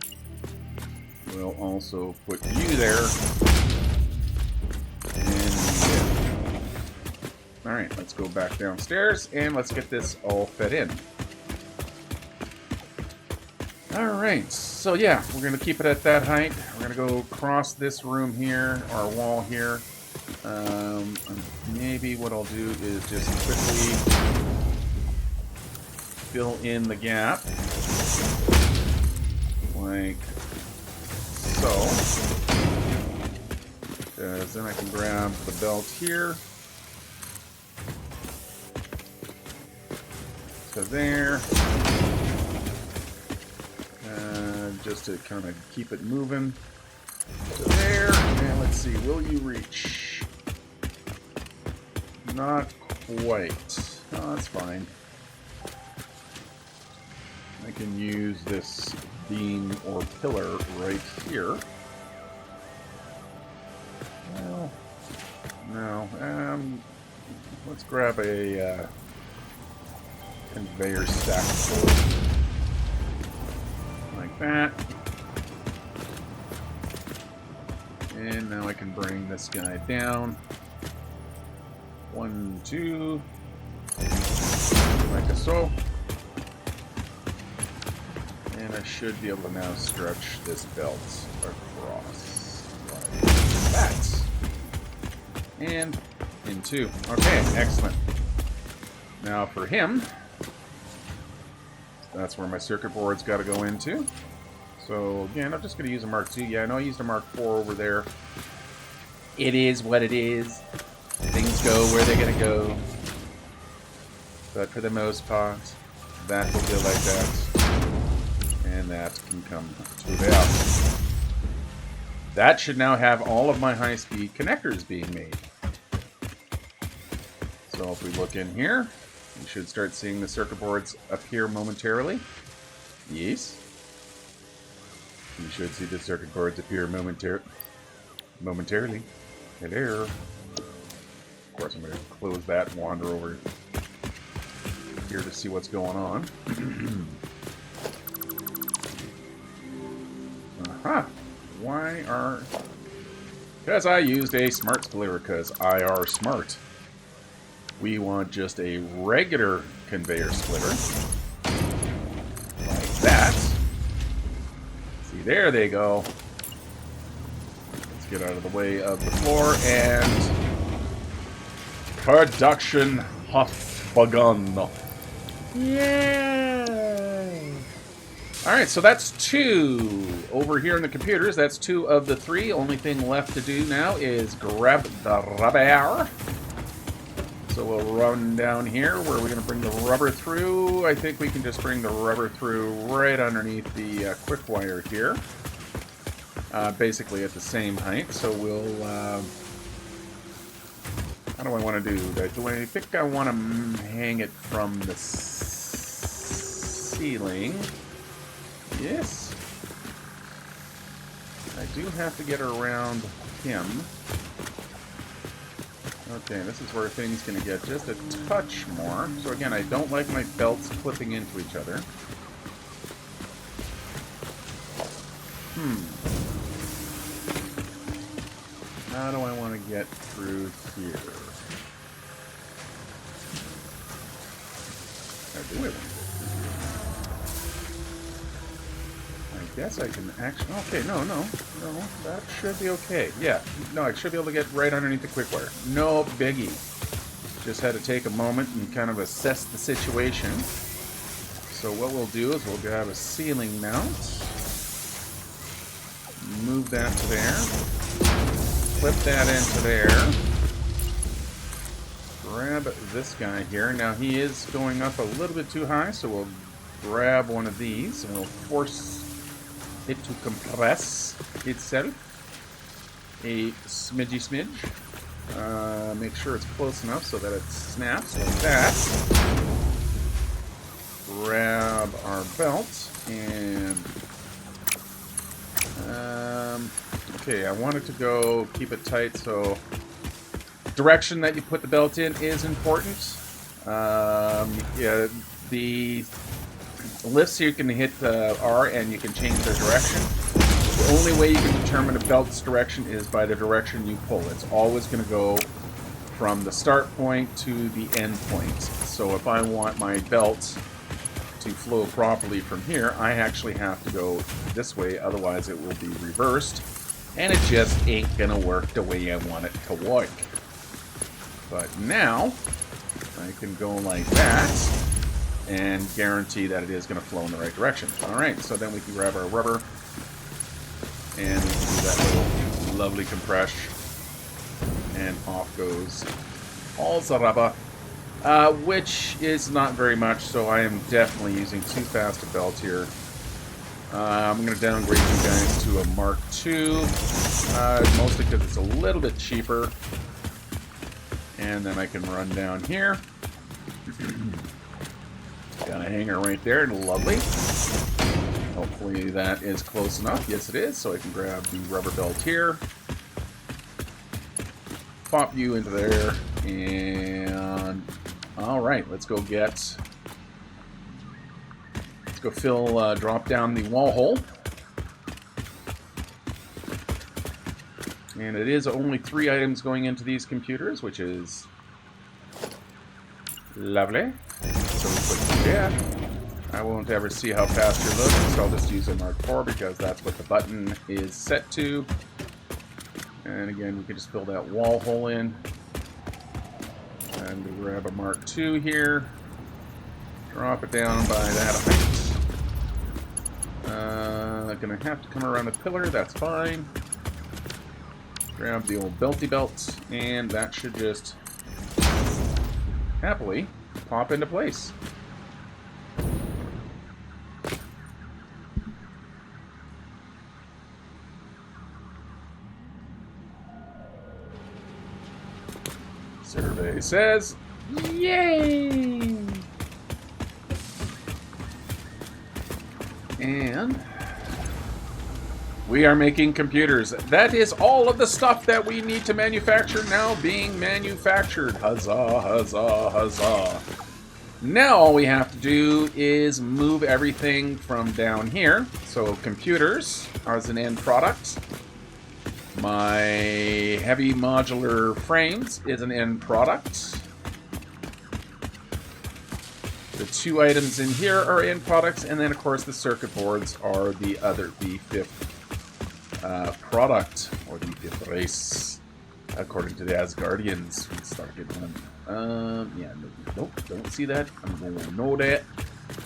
we'll also put you there. And you there. Alright, let's go back downstairs and let's get this all fed in. Alright, so yeah, we're going to keep it at that height. We're going to go across this room here, our wall here. Maybe what I'll do is just quickly fill in the gap, like so. Because then I can grab the belt here to there, just to kind of keep it moving to there. And let's see, will you reach? Not quite. Oh, that's fine. I can use this beam or pillar right here. Well, no. Let's grab a conveyor stack full like that. And now I can bring this guy down. 1, 2, like so. And I should be able to now stretch this belt across like that. And in 2. Okay, excellent. Now for him, that's where my circuit board's got to go into. So again, I'm just going to use a Mark II. Yeah, I know I used a Mark IV over there. It is what it is. Things go where they're going to go. But for the most part, that will be like that. And that can come to about. That should now have all of my high-speed connectors being made. So if we look in here, we should start seeing the circuit boards appear momentarily. Yes. You should see the circuit boards appear momentarily. Hello. Of course, I'm going to close that and wander over here to see what's going on. Aha! Why are... Because I used a smart splitter, because I are smart. We want just a regular conveyor splitter. Like that. See, there they go. Let's get out of the way of the floor, and... Production hath begun. Yay! Alright, so that's 2 over here in the computers. That's 2 of the 3. Only thing left to do now is grab the rubber. So we'll run down here. Where are we going to bring the rubber through? I think we can just bring the rubber through right underneath the quick wire here. Basically at the same height. So we'll... how do I want to do that? Do I think I want to hang it from the ceiling? Yes. I do have to get around him. Okay, this is where things going to get just a touch more. So again, I don't like my belts clipping into each other. How do I want to get through here? How do I want to get through here? I guess I can actually... Okay, no, that should be okay. Yeah, no, I should be able to get right underneath the quick wire. No biggie. Just had to take a moment and kind of assess the situation. So what we'll do is we'll grab a ceiling mount, move that to there, flip that into there, grab this guy here. Now he is going up a little bit too high, so we'll grab one of these and we'll force it to compress itself a smidge. Make sure it's close enough so that it snaps like that. Grab our belt and okay, I want it to go, keep it tight, so direction that you put the belt in is important. Yeah, the lifts, you can hit R and you can change their direction. The only way you can determine a belt's direction is by the direction you pull. It's always going to go from the start point to the end point. So if I want my belt to flow properly from here, I actually have to go this way, otherwise it will be reversed, and it just ain't gonna work the way I want it to work. But now, I can go like that, and guarantee that it is gonna flow in the right direction. Alright, so then we can grab our rubber, and we can do that little lovely compression, and off goes all the rubber. Which is not very much, so I am definitely using too fast a belt here. I'm going to downgrade you guys to a Mark II, mostly because it's a little bit cheaper. And then I can run down here. Got a hanger right there, lovely. Hopefully that is close enough. Yes, it is, so I can grab the rubber belt here. Pop you into there, and alright, let's go fill, drop down the wall hole. And it is only 3 items going into these computers, which is lovely. So we put that. I won't ever see how fast you're loading, so I'll just use a Mark IV because that's what the button is set to. And again, we can just fill that wall hole in. And we grab a Mark II here. Drop it down by that height. Gonna have to come around the pillar, that's fine. Grab the old belty belt, and that should just happily pop into place. Survey says, yay! And we are making computers. That is all of the stuff that we need to manufacture now being manufactured. Huzzah, huzzah, huzzah. Now all we have to do is move everything from down here. So computers as an end product. My heavy modular frames is an end product. The 2 items in here are end products, and then of course the circuit boards are the 5th product, or the 5th race, according to the Asgardians. We start getting one. Yeah, nope, don't see that. I'm going to know that.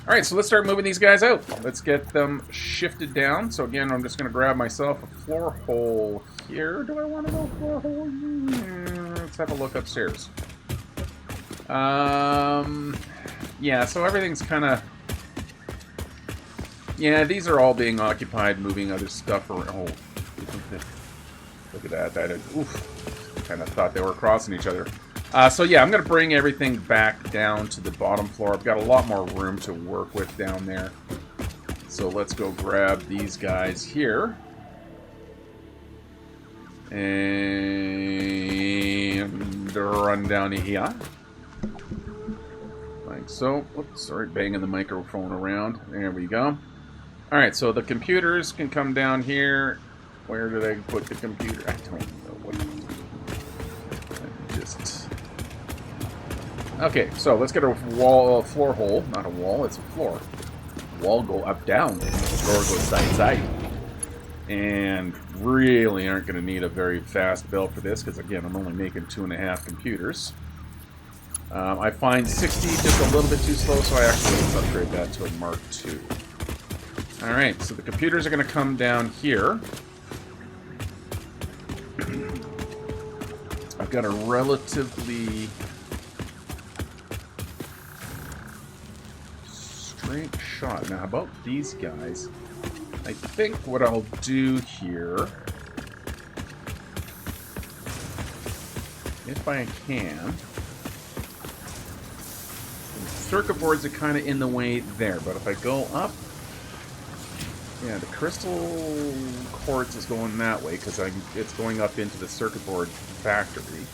Alright, so let's start moving these guys out. Let's get them shifted down. So again, I'm just going to grab myself a floor hole here. Do I want to go floor hole? Let's have a look upstairs. Yeah, so everything's kind of... Yeah, these are all being occupied moving other stuff around. Oh, look at that. Oof. Kind of thought they were crossing each other. So yeah, I'm going to bring everything back down to the bottom floor. I've got a lot more room to work with down there. So let's go grab these guys here. And run down here. Like so. Oops, sorry, banging the microphone around. There we go. Alright, so the computers can come down here. Where did I put the computer? I don't know what. Just... Okay, so let's get a floor hole. Not a wall, it's a floor. Wall go up, down. Floor goes side, side. And really aren't going to need a very fast belt for this, because again, I'm only making 2.5 computers. I find 60 just a little bit too slow, so I actually let's upgrade that to a Mark II. Alright, so the computers are going to come down here. I've got a relatively straight shot. Now, how about these guys? I think what I'll do here, if I can, the circuit boards are kind of in the way there, but if I go up, yeah, the crystal quartz is going that way because it's going up into the circuit board factory.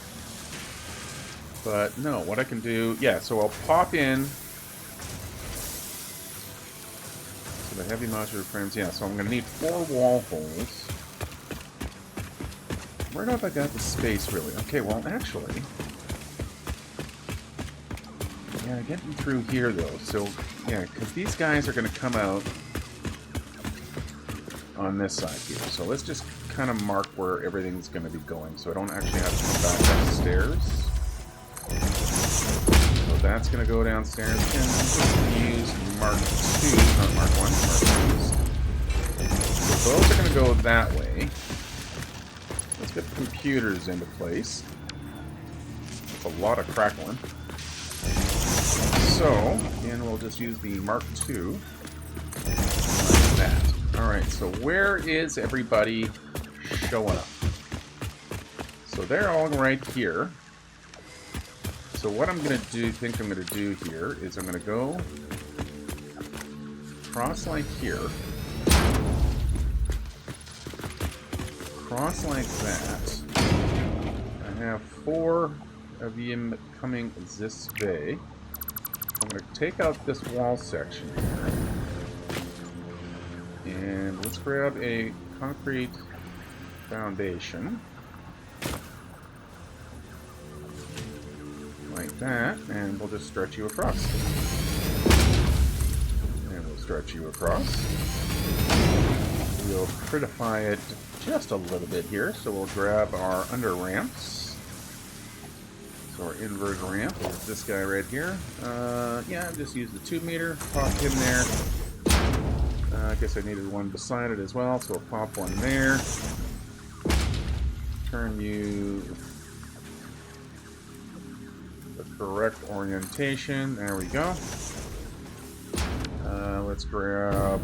But no, what I can do, yeah, so I'll pop in. So the heavy modular frames, yeah, so I'm going to need 4 wall holes. Where have I got the space, really? Okay, well, actually, yeah, getting through here, though. So, yeah, because these guys are going to come out on this side here. So let's just kind of mark where everything's going to be going so I don't actually have to come back upstairs. So that's going to go downstairs. And I'm just going to use Mark 2, not Mark 1, Mark 2s. So those are going to go that way. Let's get the computers into place. That's a lot of crackling. So, again, we'll just use the Mark 2 like that. Alright, so where is everybody showing up? So they're all right here. So what I'm going to do, think I'm going to do here is I'm going to go cross like here, cross like that. I have 4 of you coming this way. I'm going to take out this wall section here. And let's grab a concrete foundation. Like that, and we'll just stretch you across. And we'll stretch you across. We'll prettify it just a little bit here, so we'll grab our under ramps. So our invert ramp is this guy right here. Yeah, just use the 2 meter, pop him there. I guess I needed one beside it as well, so I'll pop one there. Turn you the correct orientation. There we go. Let's grab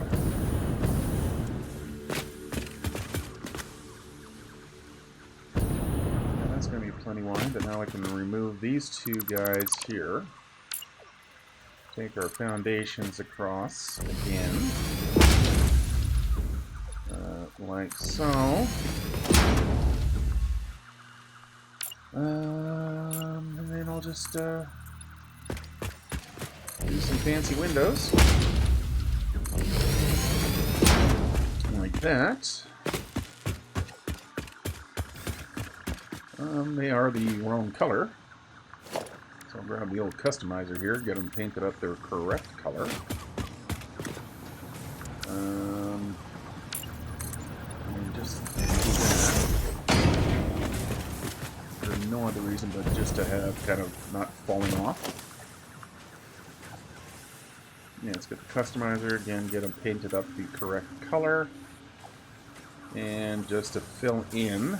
that's going to be plenty wide, but now I can remove these 2 guys here. Take our foundations across again. Like so. And then I'll just do some fancy windows. Like that. They are the wrong color. So I'll grab the old customizer here, get them painted up their correct color. And just do that. For no other reason but just to have kind of not falling off. Yeah, let's get the customizer again, get them painted up the correct color. And just to fill in,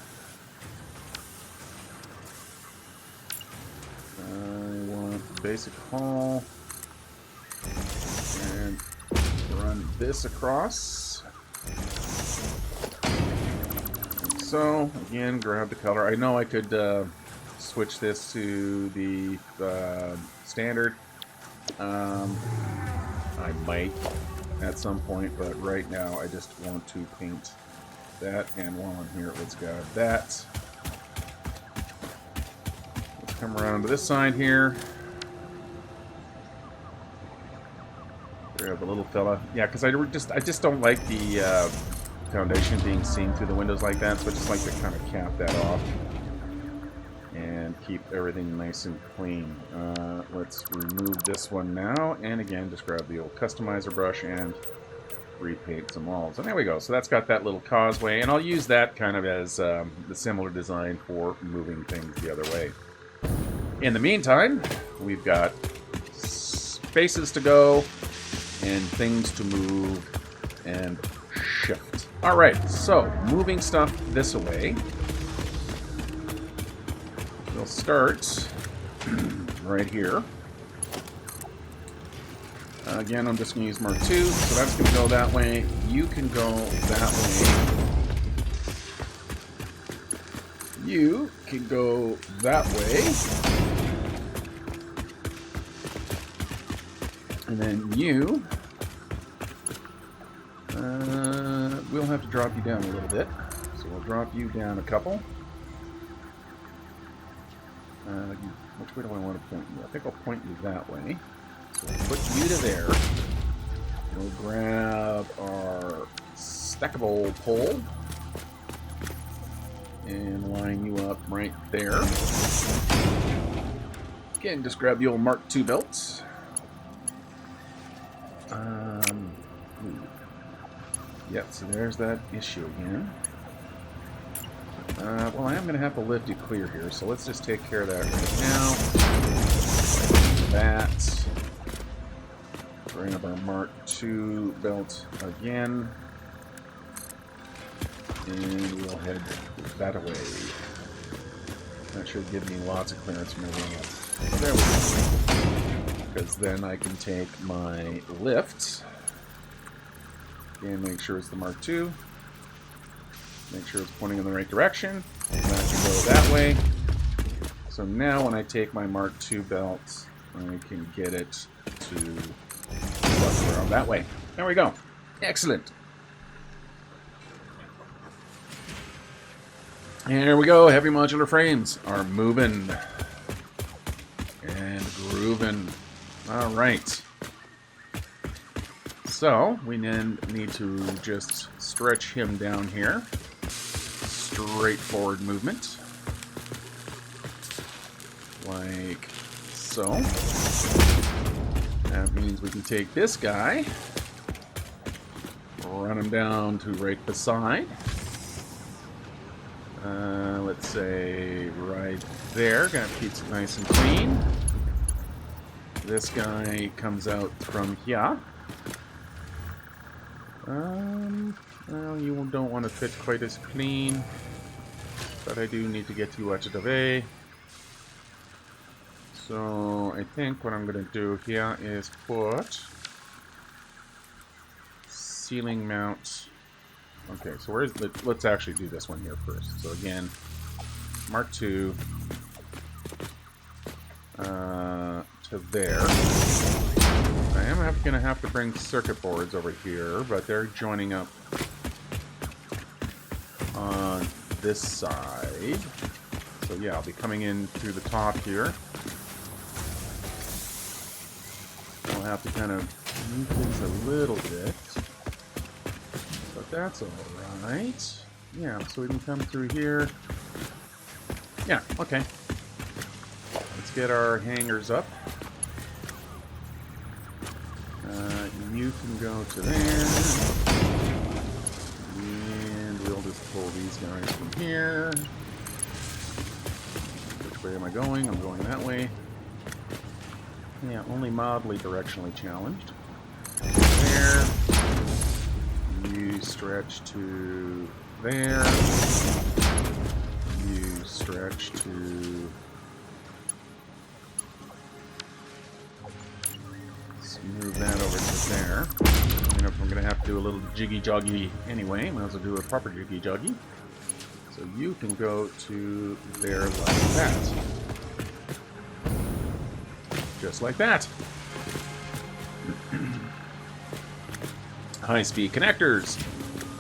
I want the basic hull and run this across. Like so, again, grab the color. I know I could switch this to the standard. I might at some point, but right now I just want to paint that. And while I'm here, let's grab that. Let's come around to this side here. Grab the little fella. Yeah, because I just don't like the foundation being seen through the windows like that, so I just like to kind of cap that off and keep everything nice and clean. Let's remove this one now, and again, just grab the old customizer brush and repaint some walls. And there we go. So that's got that little causeway, and I'll use that kind of as the similar design for moving things the other way. In the meantime, we've got spaces to go and things to move and shift. All right, so moving stuff this way. We'll start right here. Again, I'm just going to use Mark II, so that's going to go that way. You can go that way. You can go that way. And then you... we'll have to drop you down a little bit. So we'll drop you down a couple. Which way do I want to point you? I think I'll point you that way. So we'll put you to there. We'll grab our stackable pole and line you up right there. Again, just grab the old Mark II belts. Yep, so there's that issue again. Well, I am going to have to lift you clear here, so let's just take care of that right now. That. Grab our Mark II belt again. And we'll head that away. That should give me lots of clearance moving up. There we go. Because then I can take my lift. And make sure it's the Mark II. Make sure it's pointing in the right direction. And that can go that way. So now when I take my Mark II belt, I can get it to go around that way. There we go. Excellent. Here we go. Heavy modular frames are moving and grooving. All right. So we then need to just stretch him down here. Straightforward movement. Like so. That means we can take this guy, run him down to right beside. Let's say right there. Gotta keep it nice and clean. This guy comes out from here. Well, you don't want to fit quite as clean, but I do need to get you out of the way. So I think what I'm going to do here is put ceiling mount. Okay, so let's actually do this one here first. So again, Mark II to there. I am going to have to bring circuit boards over here, but they're joining up on this side. So yeah, I'll be coming in through the top here. I'll have to kind of move things a little bit. But that's alright. Yeah, so we can come through here. Yeah, okay. Let's get our hangers up. You can go to there. And we'll just pull these guys from here. Which way am I going? I'm going that way. Yeah, only mildly directionally challenged. There. You stretch to there. You stretch to... Let's move that over to there. And if I'm going to have to do a little jiggy-joggy anyway, I might as well do a proper jiggy-joggy. So you can go to there like that. Just like that. High-speed connectors.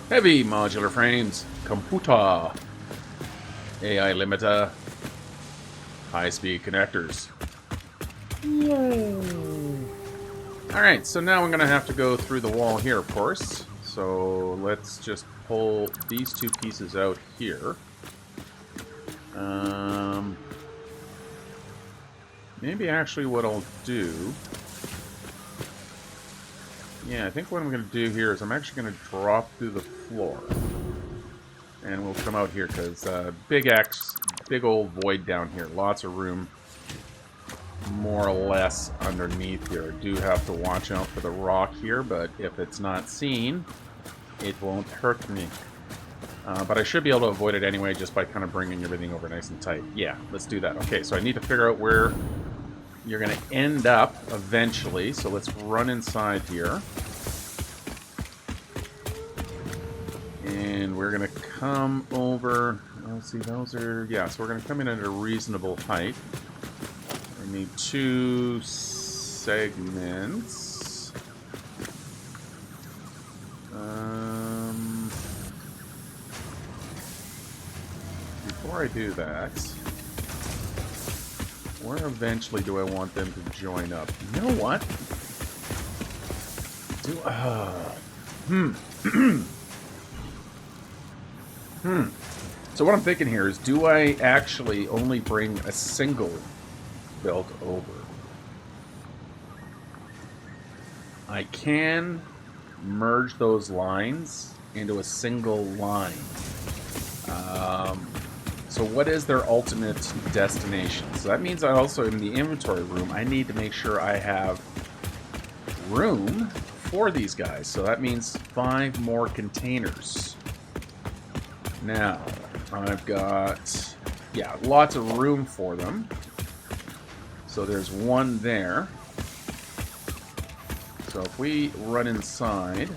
Heavy modular frames. Computer. AI limiter. High-speed connectors. Yay! Alright, so now I'm going to have to go through the wall here, of course. So let's just pull these two pieces out here. Maybe actually what I'll do... Yeah, I think what I'm going to do here is I'm actually going to drop through the floor. And we'll come out here because big old void down here. Lots of room. more or less underneath here. I do have to watch out for the rock here, but if it's not seen, it won't hurt me. But I should be able to avoid it anyway just by kind of bringing everything over nice and tight. Yeah, let's do that. Okay, so I need to figure out where you're going to end up eventually. So let's run inside here. And we're going to come over. Let's see, those are... Yeah, so we're going to come in at a reasonable height. We need 2 segments. Before I do that, where eventually do I want them to join up? You know what? So what I'm thinking here is, do I actually only bring a single belt over? I can merge those lines into a single line. So what is their ultimate destination? So that means I also, in the inventory room, I need to make sure I have room for these guys. So that means 5 more containers. Now, I've got, yeah, lots of room for them. So there's 1 there. So if we run inside,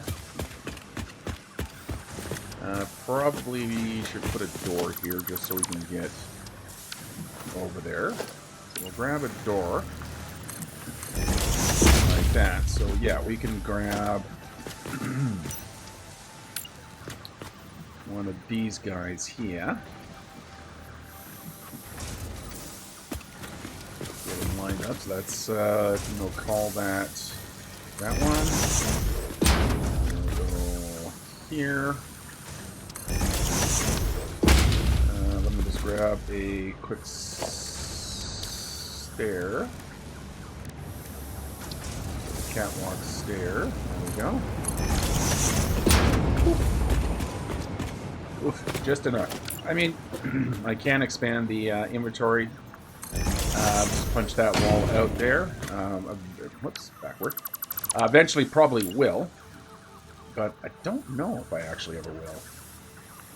probably we should put a door here just so we can get over there. So we'll grab a door like that. So yeah, we can grab one of these guys here. Get them lined up. So that's, we'll call that one. We'll go here. Let me just grab a quick stair. Catwalk stair. There we go. Oof, just enough. I mean, I can expand the inventory. Just punch that wall out there. Whoops, backward. Eventually probably will. But I don't know if I actually ever will.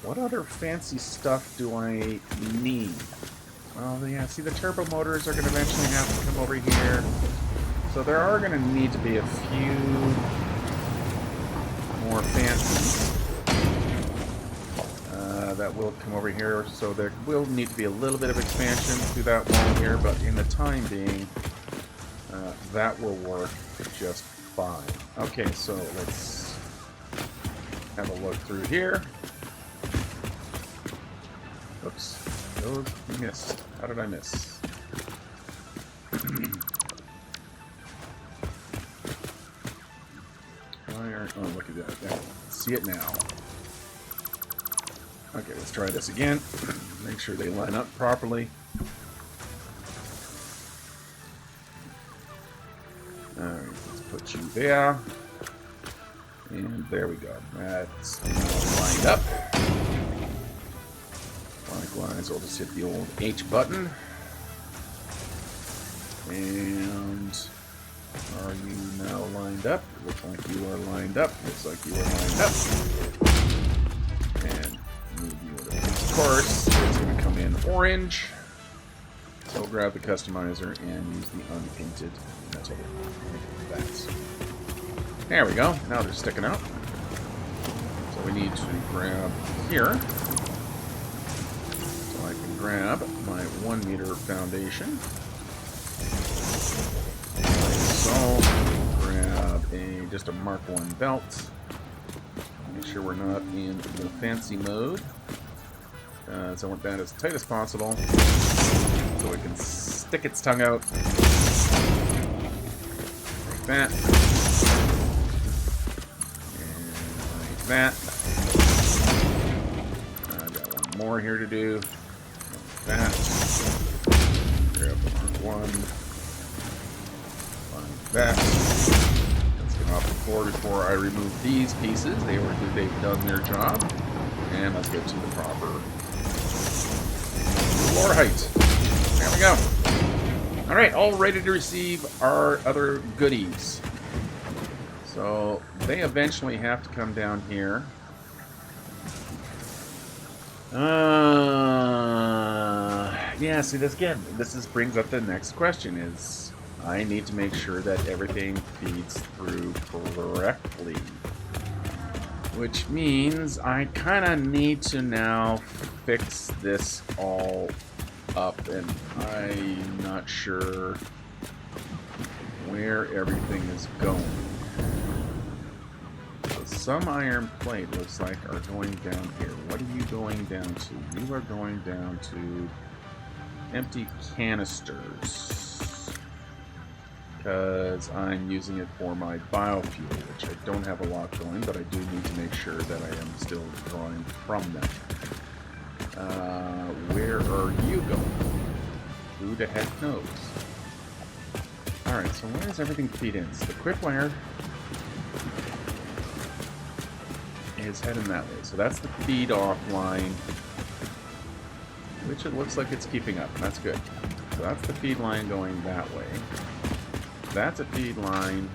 What other fancy stuff do I need? Well, yeah, see, the turbo motors are going to eventually have to come over here. So there are going to need to be a few more fancies that will come over here. So there will need to be a little bit of expansion through that wall here, but in the time being, that will work just fine. Okay, so let's have a look through here. Oops. Oh, missed. How did I miss? Oh, look at that. Yeah, see it now. Okay, let's try this again. Make sure they line up properly. Alright, let's put you there. And there we go. That's lined up. Likewise, I'll just hit the old H button. And are you now lined up? Looks like you are lined up. Looks like you are lined up. And move you to this course. It's going to come in orange. So we'll grab the customizer and use the unpainted metal. That. There we go. Now they're sticking out. So we need to grab here. So I can grab my 1 meter foundation. Like so. Grab just a Mark 1 belt. Make sure we're not in the fancy mode. So I want that as tight as possible. So it can stick its tongue out. Like that. That. I've got one more here to do. Like that. Grab the Mark 1. Like that. Let's get off the floor before I remove these pieces. They've done their job. And let's get to the proper floor height. There we go. All right, all ready to receive our other goodies. So they eventually have to come down here. Yeah, see, this again, brings up the next question is, I need to make sure that everything feeds through correctly. Which means I kind of need to now fix this all up, and I'm not sure where everything is going. So some iron plate looks like are going down here. What are you going down to? You are going down to empty canisters, because I'm using it for my biofuel, which I don't have a lot going, but I do need to make sure that I am still drawing from them. Where are you going? Who the heck knows? Alright, so where does everything feed in? So the quick wire is heading that way. So that's the feed off line, which it looks like it's keeping up. That's good. So that's the feed line going that way. That's a feed line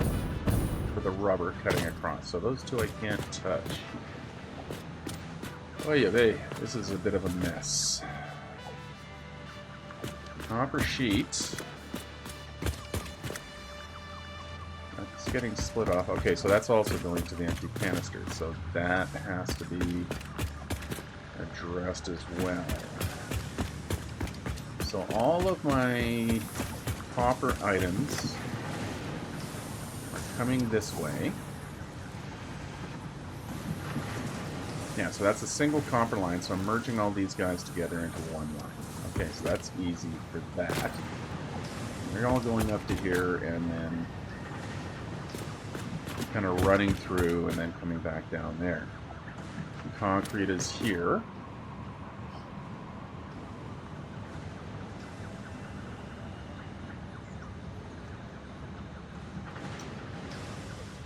for the rubber cutting across. So those two I can't touch. Oh yeah, this is a bit of a mess. Copper sheet. That's getting split off. Okay, so that's also going to the empty canisters. So that has to be addressed as well. So all of my copper items are coming this way. Yeah, so that's a single copper line, so I'm merging all these guys together into one line. Okay, so that's easy for that. They're all going up to here and then kind of running through and then coming back down there. The concrete is here.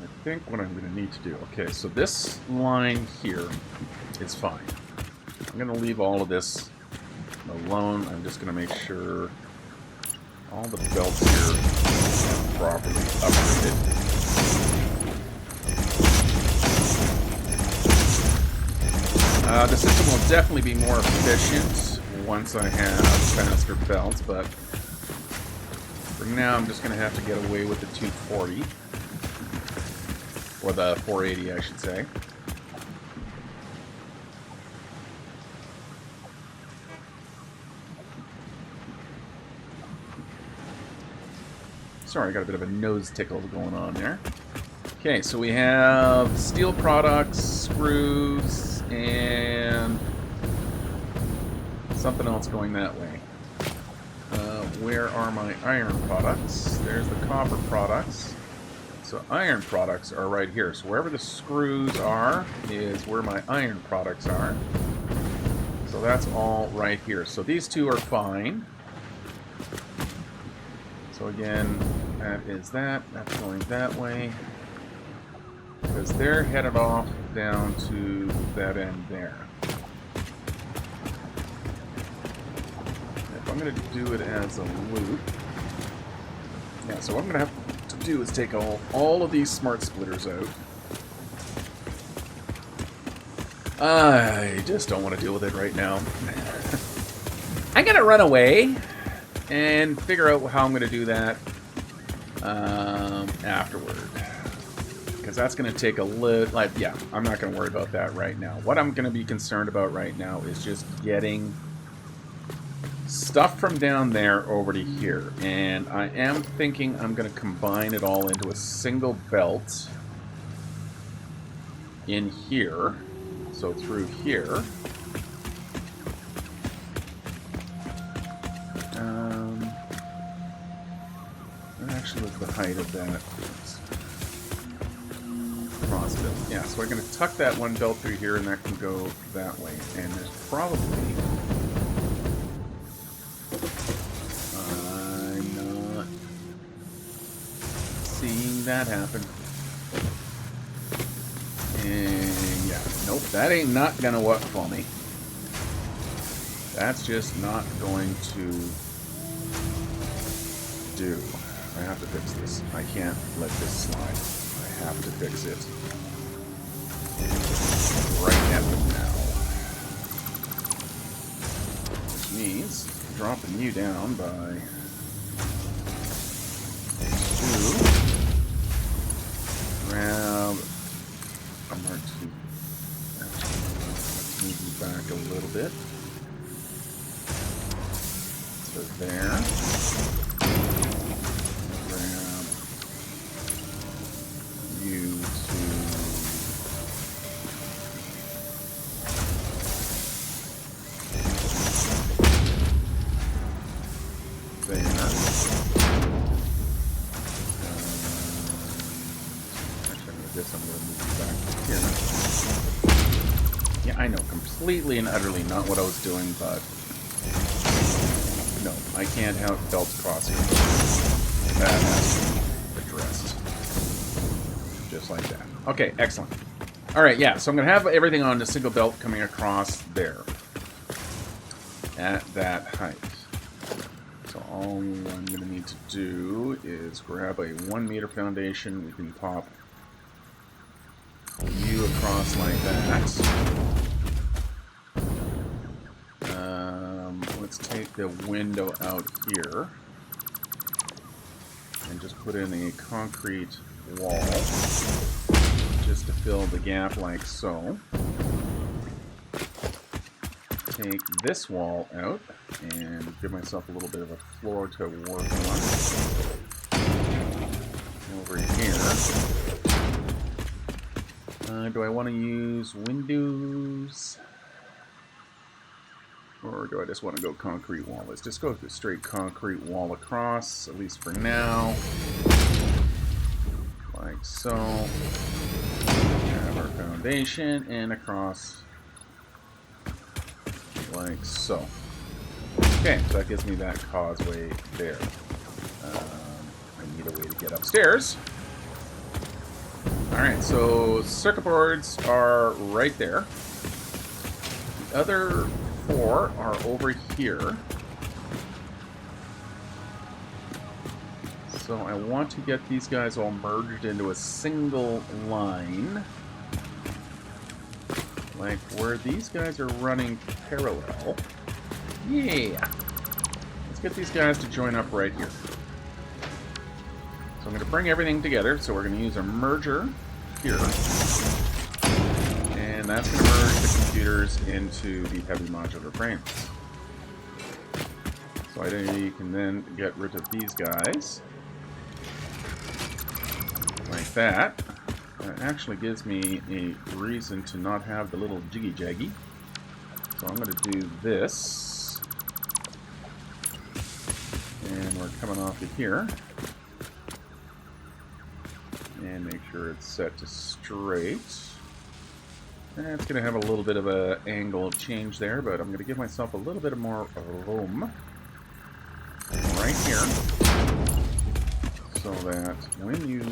I think what I'm going to need to do. Okay, so this line here is fine. I'm going to leave all of this alone. I'm just going to make sure all the belts here are properly upgraded. The system will definitely be more efficient once I have faster belts, but for now I'm just going to have to get away with the 240. Or the 480, I should say. Sorry, I got a bit of a nose tickle going on there. Okay, so we have steel products, screws, and something else going that way. Where are my iron products? There's the copper products. So iron products are right here. So wherever the screws are is where my iron products are. So that's all right here. So these two are fine. So again, that is that. That's going that way. Because they're headed off down to that end there. If I'm going to do it as a loop. Yeah, so what I'm going to have to do is take all of these smart splitters out. I just don't want to deal with it right now. I'm going to run away and figure out how I'm going to do that afterward. Because that's going to take a little... yeah, I'm not going to worry about that right now. What I'm going to be concerned about right now is just getting stuff from down there over to here, and I am thinking I'm going to combine it all into a single belt in here, so through here. What actually was the height of that cross belt? Yeah, so we're going to tuck that one belt through here, and that can go that way, and there's probably... seeing that happen. And yeah, nope, that ain't not gonna work for me. That's just not going to do. I have to fix this. I can't let this slide. I have to fix it. Right at the now. Which means dropping you down by 2. Grab a Mark 2. Let's move you back a little bit. So there. Grab you to there. Actually, I guess I'm going to move you back here. Yeah, I know, completely and utterly not what I was doing, but no, I can't have belts crossing. That has to be addressed. Just like that. Okay, excellent. Alright, yeah, so I'm going to have everything on a single belt coming across there. At that height. So all I'm going to need to do is grab a 1 meter foundation. We can pop you across like that. Let's take the window out here and just put in a concrete wall just to fill the gap like so. Take this wall out and give myself a little bit of a floor to work on. Over here. Do I want to use windows? Or do I just want to go concrete wall? Let's just go with the straight concrete wall across, at least for now. Like so. Have our foundation and across like so. Okay, so that gives me that causeway there. I need a way to get upstairs. Alright, so circuit boards are right there. The other 4 are over here. So I want to get these guys all merged into a single line. Like where these guys are running parallel. Yeah! Let's get these guys to join up right here. So I'm going to bring everything together. So we're going to use a merger here. And that's going to merge the computers into the heavy modular frames. So I can then get rid of these guys. Like that. That actually gives me a reason to not have the little jiggy-jaggy. So I'm going to do this. And we're coming off of here. And make sure it's set to straight. And it's going to have a little bit of an angle change there, but I'm going to give myself a little bit more room right here. So that when you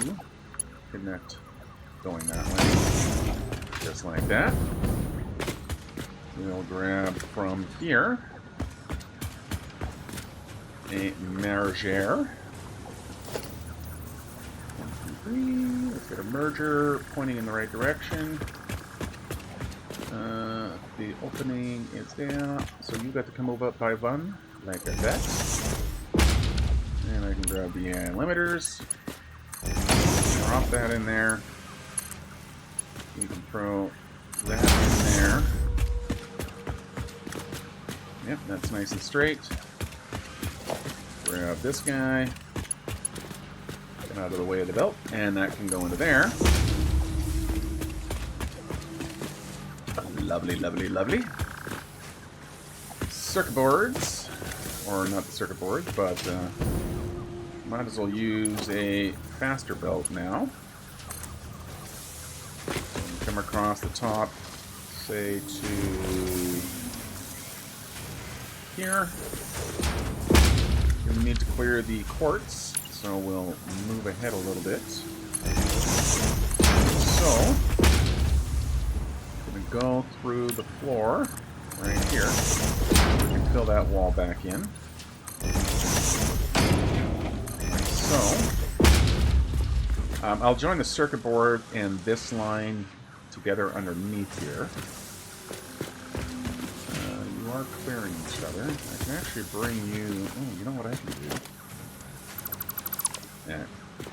connect going that way, just like that, we'll grab from here a merger. 1, 2, 3. Let's get a merger pointing in the right direction. The opening is there, so you got to come over by 1, like that. And I can grab the limiters, drop that in there. You can throw that in there. Yep, that's nice and straight. Grab this guy. Get out of the way of the belt, and that can go into there. Lovely, lovely, lovely. Circuit boards, or not the circuit boards, but might as well use a faster belt now. So come across the top, say to here. We need to clear the quartz, so we'll move ahead a little bit. So go through the floor right here. We can fill that wall back in. I'll join the circuit board and this line together underneath here. You are clearing each other. I can actually bring you... Oh, you know what I can do?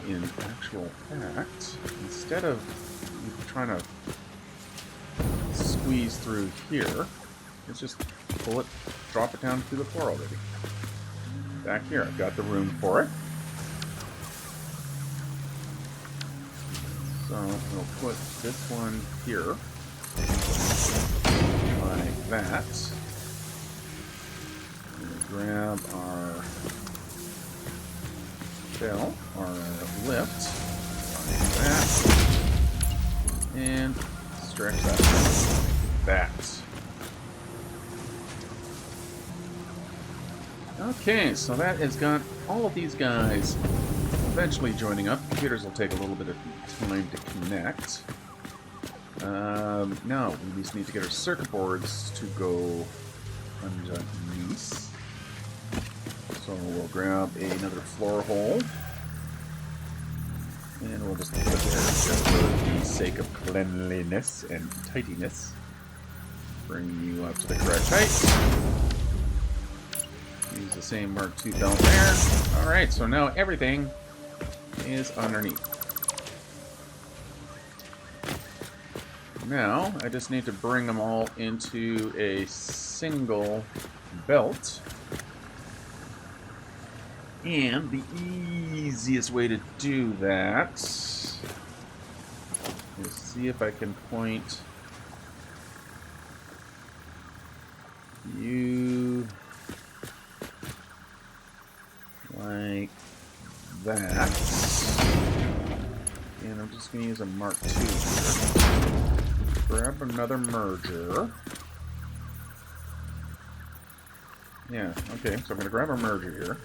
In actual fact, instead of trying to squeeze through here, let's just pull it, drop it down through the floor already. Back here, I've got the room for it. So we'll put this one here, like that. We'll grab our bell, our lift, like that, and stretch that like that. Okay, so that has got all of these guys eventually joining up. Computers will take a little bit of time to connect. Now, we just need to get our circuit boards to go underneath. So we'll grab another floor hole. And we'll just put it there just for the sake of cleanliness and tidiness. Bring you up to the correct height. Use the same Mark II belt there. Alright, so now everything is underneath. Now, I just need to bring them all into a single belt. And the easiest way to do that is see if I can point you like that. And I'm just going to use a Mark II here. Grab another merger. Yeah, okay, so I'm going to grab a merger here.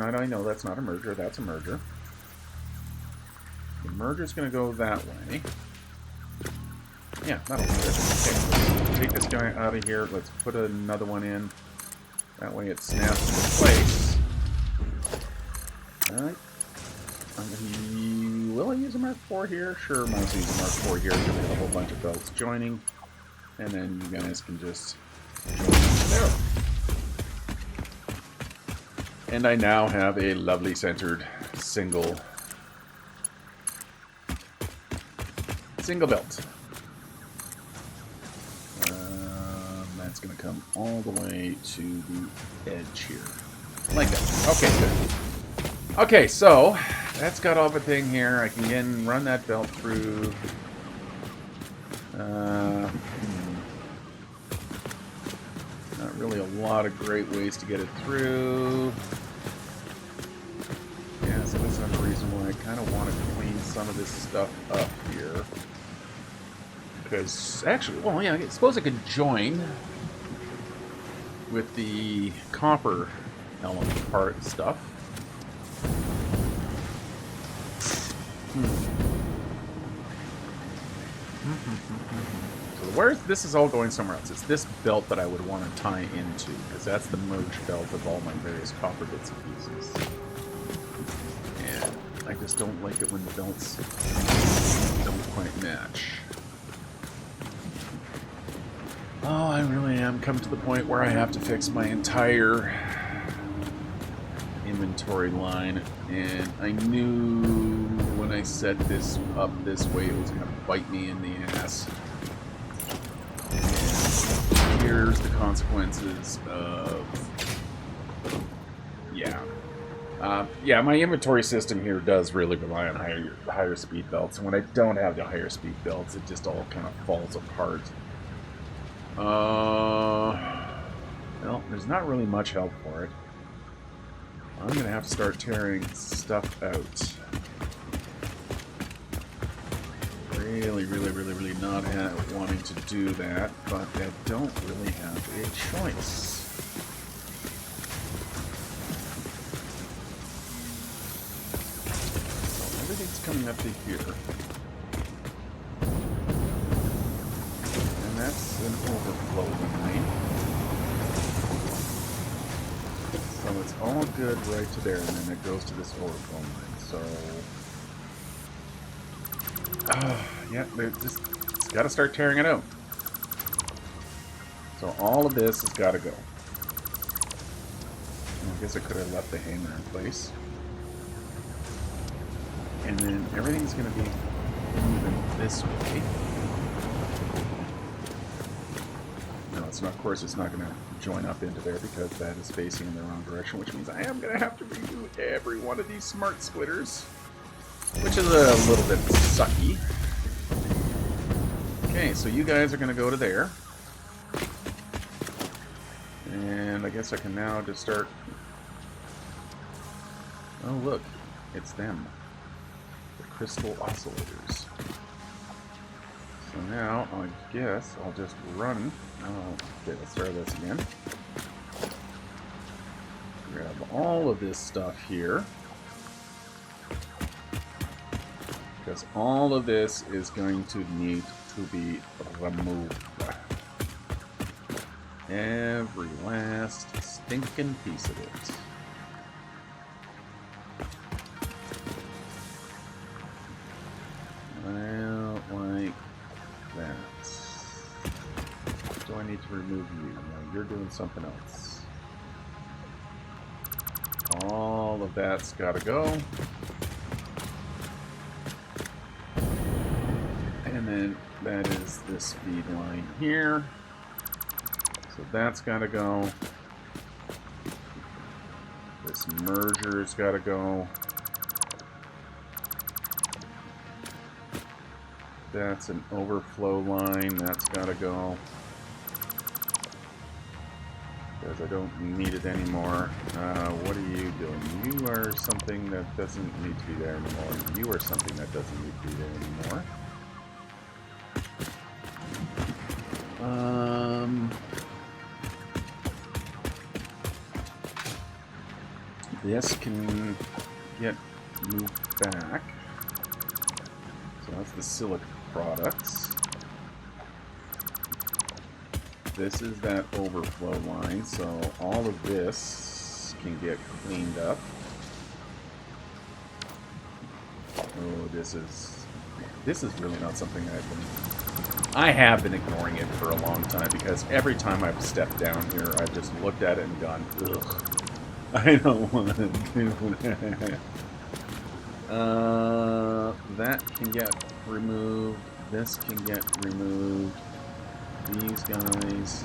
I know that's not a merger, that's a merger. The merger's going to go that way. Yeah, that'll do it. Okay, let's take this guy out of here. Let's put another one in. That way it snaps into place. Alright. Will I use a Mark IV here? Sure, might as well use a Mark IV here because we have a whole bunch of belts joining. And then you guys can just join there. And I now have a lovely centered single belt. That's going to come all the way to the edge here. Like that. Okay, good. Okay, so that's got everything here. I can again run that belt through. Not really a lot of great ways to get it through. Yeah, so that's another reason why I kind of want to clean some of this stuff up here. Because, actually, well, yeah, I suppose I could join with the copper element part stuff. So this is all going somewhere else. It's this belt that I would want to tie into, because that's the merge belt of all my various copper bits and pieces. And I just don't like it when the belts don't quite match. Oh, I really am coming to the point where I have to fix my entire inventory line, and I knew when I set this up this way it was going to bite me in the ass. And here's the consequences of... Yeah, my inventory system here does really rely on higher speed belts, and when I don't have the higher speed belts, it just all kind of falls apart. Well, there's not really much help for it. I'm going to have to start tearing stuff out. Really not wanting to do that, but I don't really have a choice. So everything's coming up to here. And that's an overflow line. So it's all good right to there, and then it goes to this overflow line. So Yeah, it's got to start tearing it out. So all of this has got to go. I guess I could have left the hanger in place. And then everything's going to be moving this way. No, it's not. Of course, it's not going to join up into there because that is facing in the wrong direction, which means I am going to have to redo every one of these smart splitters, which is a little bit sucky. Okay, so you guys are going to go to there. And I guess I can now just start... Oh, look. It's them. The crystal oscillators. So now, I guess I'll just run... Oh, okay, let's try this again. Grab all of this stuff here. Because all of this is going to need to be removed. Every last stinking piece of it. Well, like that. Do I need to remove you? No, you're doing something else. All of that's got to go. And then that is this feed line here. So that's got to go. This merger's got to go. That's an overflow line. That's got to go. Because I don't need it anymore. What are you doing? You are something that doesn't need to be there anymore. You are something that doesn't need to be there anymore. This can get moved back. So that's the silica products. This is that overflow line, so all of this can get cleaned up. Oh, this is really not something I have been ignoring it for a long time, because every time I've stepped down here, I've just looked at it and gone, ugh, I don't want to do that. That can get removed. This can get removed. These guys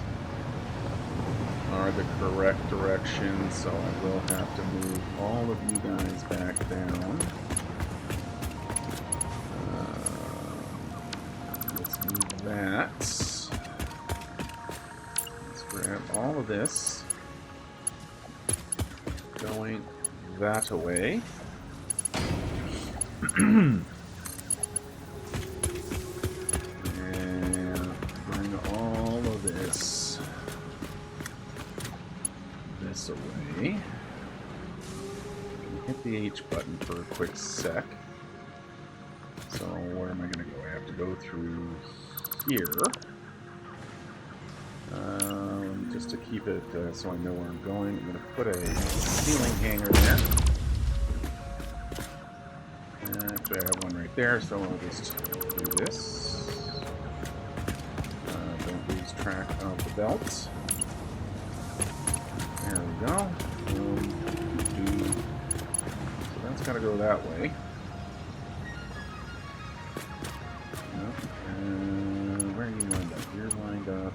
are the correct direction, so I will have to move all of you guys back down. Let's move that. Let's grab all of this. Going that away. And bring all of this away. Hit the H button for a quick sec. So where am I going to go? I have to go through here. Just to keep it so I know where I'm going, I'm going to put a ceiling hanger there. Actually, I have one right there, so I'll just do this. Don't lose track of the belt. There we go. So that's got to go that way. Where are you lined up? You're lined up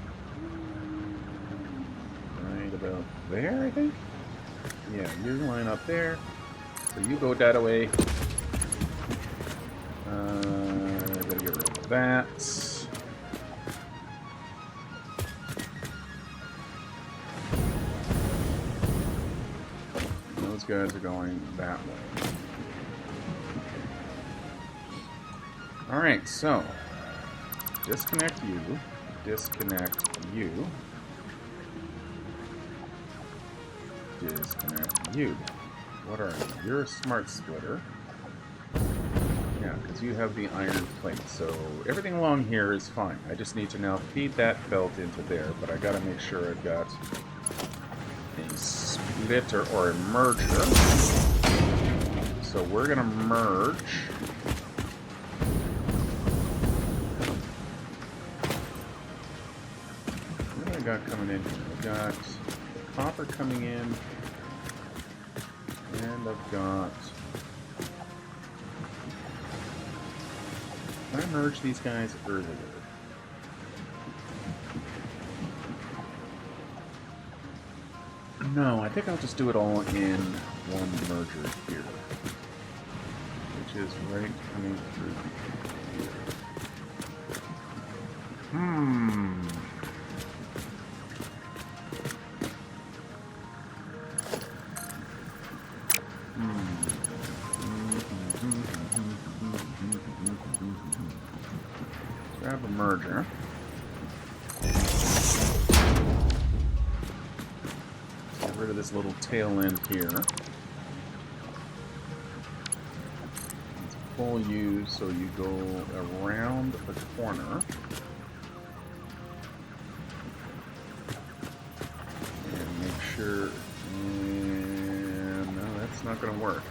right about there, I think? Yeah, you line up there. So you go that way. I gotta get rid of that. Those guys are going that way. Alright, so disconnect you, disconnect you, disconnect you. What are you? You're a smart splitter. Yeah, because you have the iron plate, so everything along here is fine. I just need to now feed that belt into there, but I gotta make sure I've got a splitter or a merger. So we're gonna merge I got coming in here? I've got copper coming in, and I've got... Can I merge these guys earlier? No, I think I'll just do it all in one merger here, which is right coming through here. Grab a merger. Get rid of this little tail end here. It's full U, so you go around the corner. And make sure... no, that's not going to work.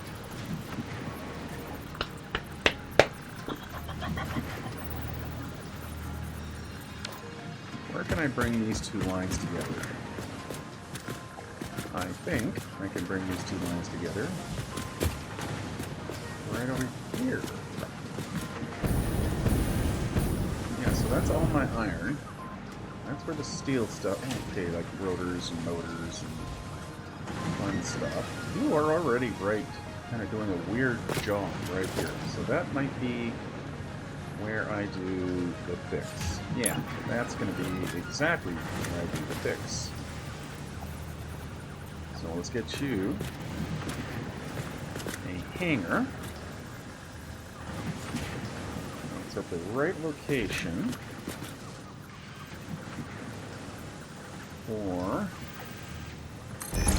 Where can I bring these two lines together? I think I can bring these two lines together right over here. Yeah, so that's all my iron. That's where the steel stuff... Okay, like rotors and motors and fun stuff. You are already right, kind of doing a weird job right here. So that might be where I do the fix. Yeah, that's going to be exactly where I do the fix. So let's get you a hanger. It's at the right location for there.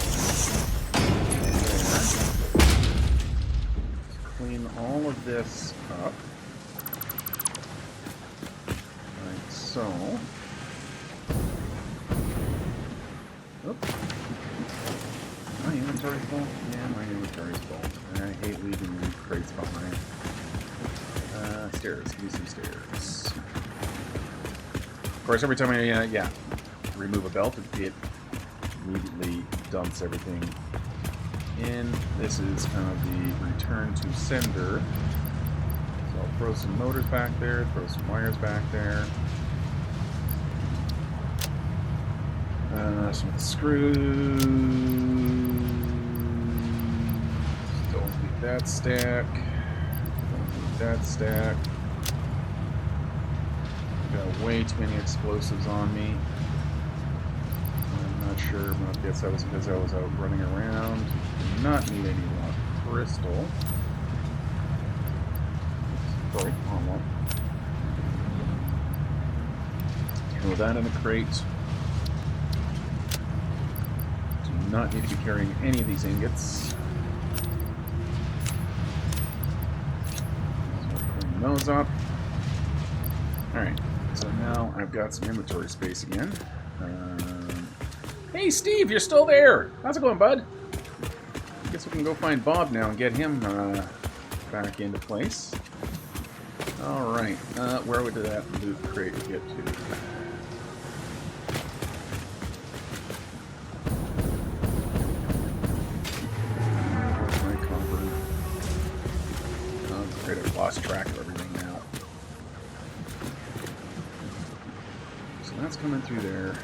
Clean all of this up. Like so. Oops. My inventory's full? Yeah, my inventory's full. I hate leaving these crates behind. Stairs. Give me some stairs. Of course, every time I, remove a belt, it immediately dumps everything in. This is kind of the return to sender. So I'll throw some motors back there, throw some wires back there. Some screws. Don't need that stack. Don't need that stack. Got way too many explosives on me. I'm not sure, but I guess that was because I was out running around. Do not need any more crystal. Sorry, wrong one. Throw that in the crate. Not need to be carrying any of these ingots. So clean those up. Alright, so now I've got some inventory space again. Hey Steve, you're still there! How's it going, bud? I guess we can go find Bob now and get him back into place. Alright, where would that loot crate get to? I've lost track of everything now. So that's coming through there.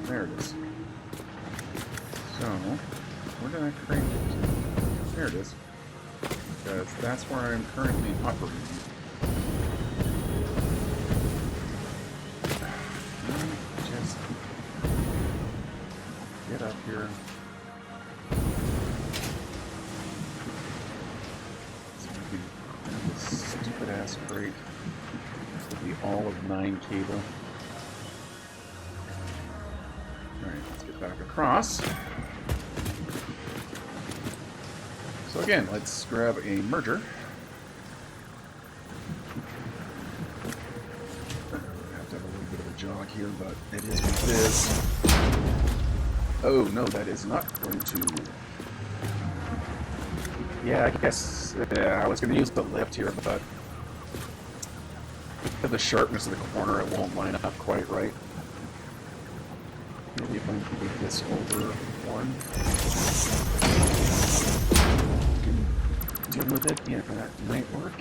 There it is. So, where did I crate it to? There it is. Because that's where I'm currently operating. Just get up here. Stupid-ass crate with the all of 9 cable. Alright, let's get back across. So again, let's grab a merger. I have to have a little bit of a jog here, but it is what it is. Oh, no, that is not going to... Yeah, I guess I was going to use the lift here, but the sharpness of the corner, it won't line up quite right. Maybe if I move this over one. Deal with it. Yeah, that might work.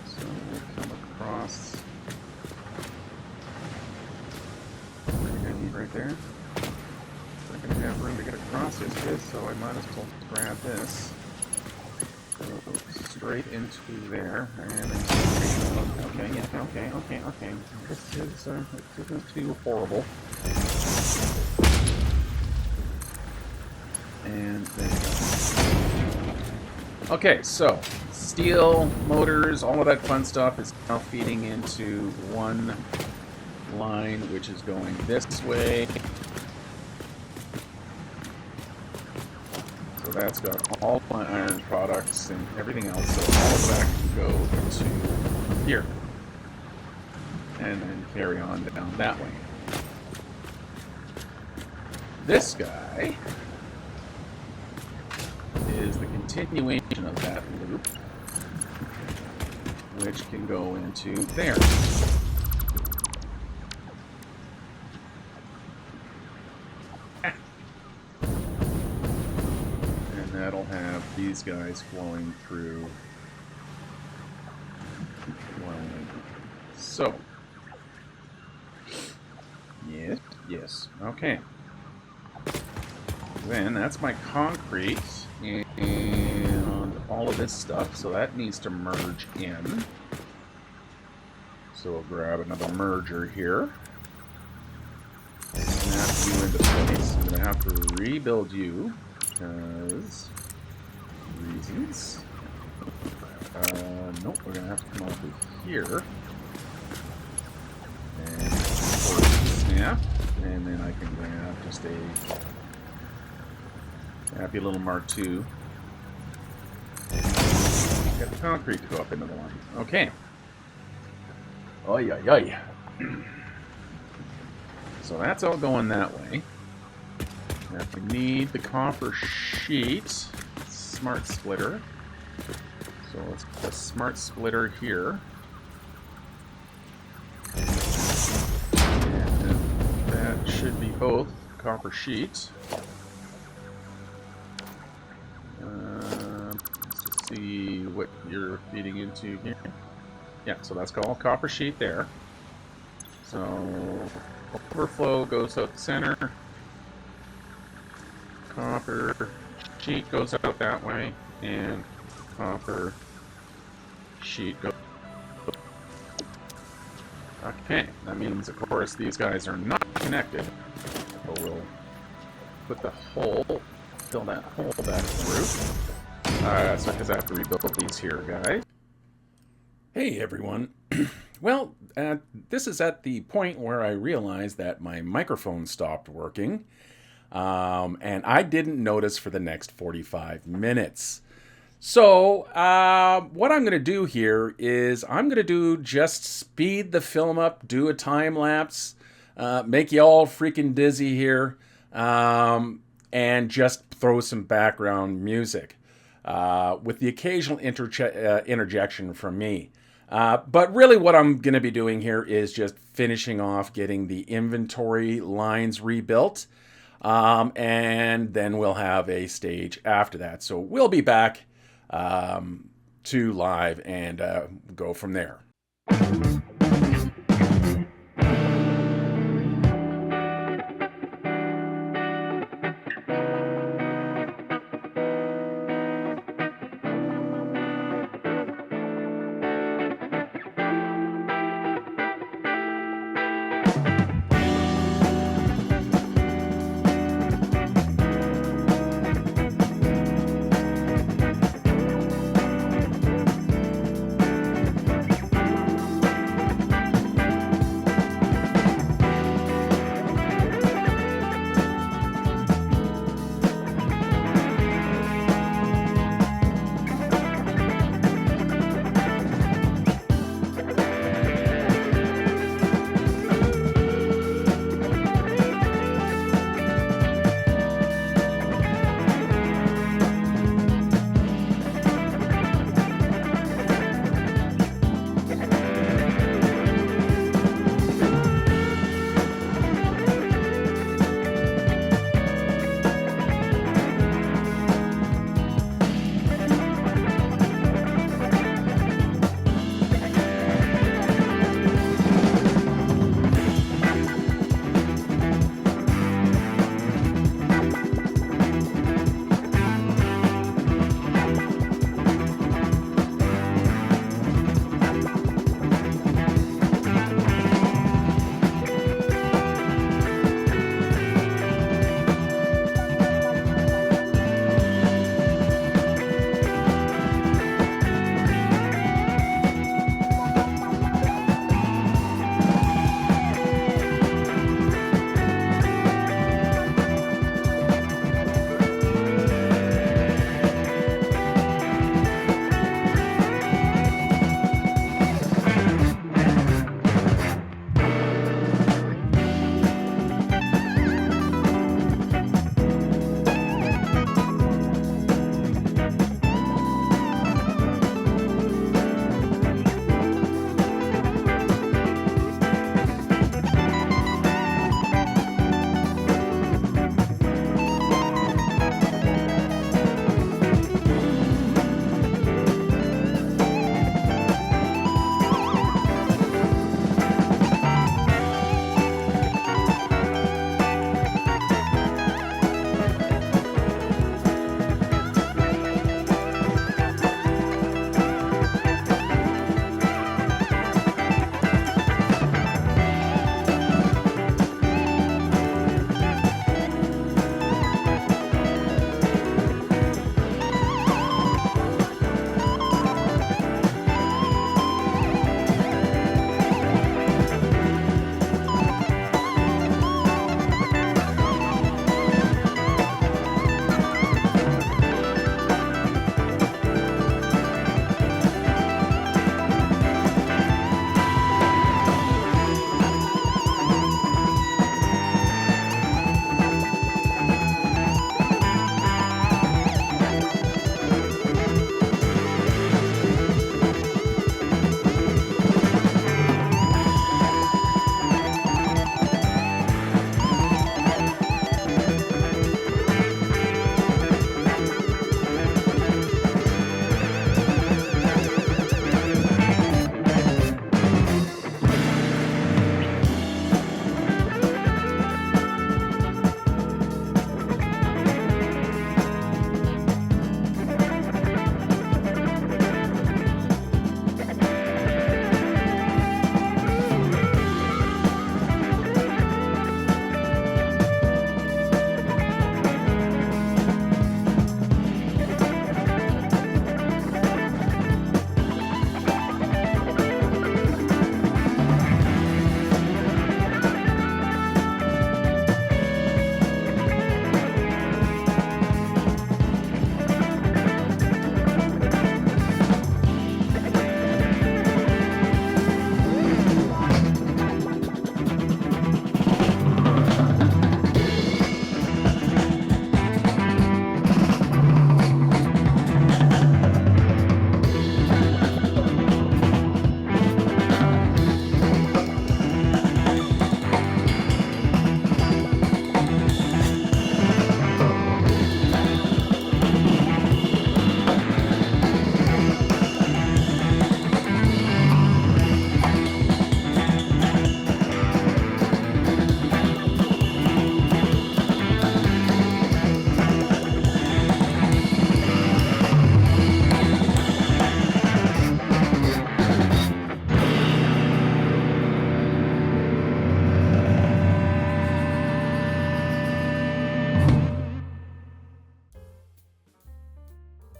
So we'll come across. What do I need right there? I'm going to have room to get across this, so I might as well grab this. Go straight into there. And then, okay, yeah, okay. This isn't too horrible. And there we go. Okay, so steel, motors, all of that fun stuff is now feeding into one line, which is going this way. So that's got all my iron products and everything else. So all of that can go to here. And then carry on down that way. This guy is the continuation of that loop, which can go into there. And that'll have these guys flowing through. So, yes, okay. Then that's my concrete and all of this stuff, so that needs to merge in. So we'll grab another merger here. Snap you into place. I'm going to have to rebuild you because reasons. Nope, we're going to have to come over here. And snap. And then I can grab just a happy little Mark II. Get the concrete to go up into the line. Okay. Oy. So that's all going that way. Now we need the copper sheet smart splitter. So let's put a smart splitter here. And that should be both copper sheet. Let's just see what you're feeding into here. Yeah, so that's called copper sheet there. So overflow goes out the center. Copper sheet goes out that way, and copper sheet goes. Okay, that means, of course, these guys are not connected. So we'll put the hole, fill that hole back through. So because I have to rebuild these here, guys. Hey, everyone. Well, this is at the point where I realized that my microphone stopped working, and I didn't notice for the next 45 minutes. So what I'm going to do here is I'm going to just speed the film up, do a time lapse, make you all freaking dizzy here, and just throw some background music with the occasional interjection from me. But really what I'm going to be doing here is just finishing off getting the inventory lines rebuilt, and then we'll have a stage after that. So we'll be back to live and go from there.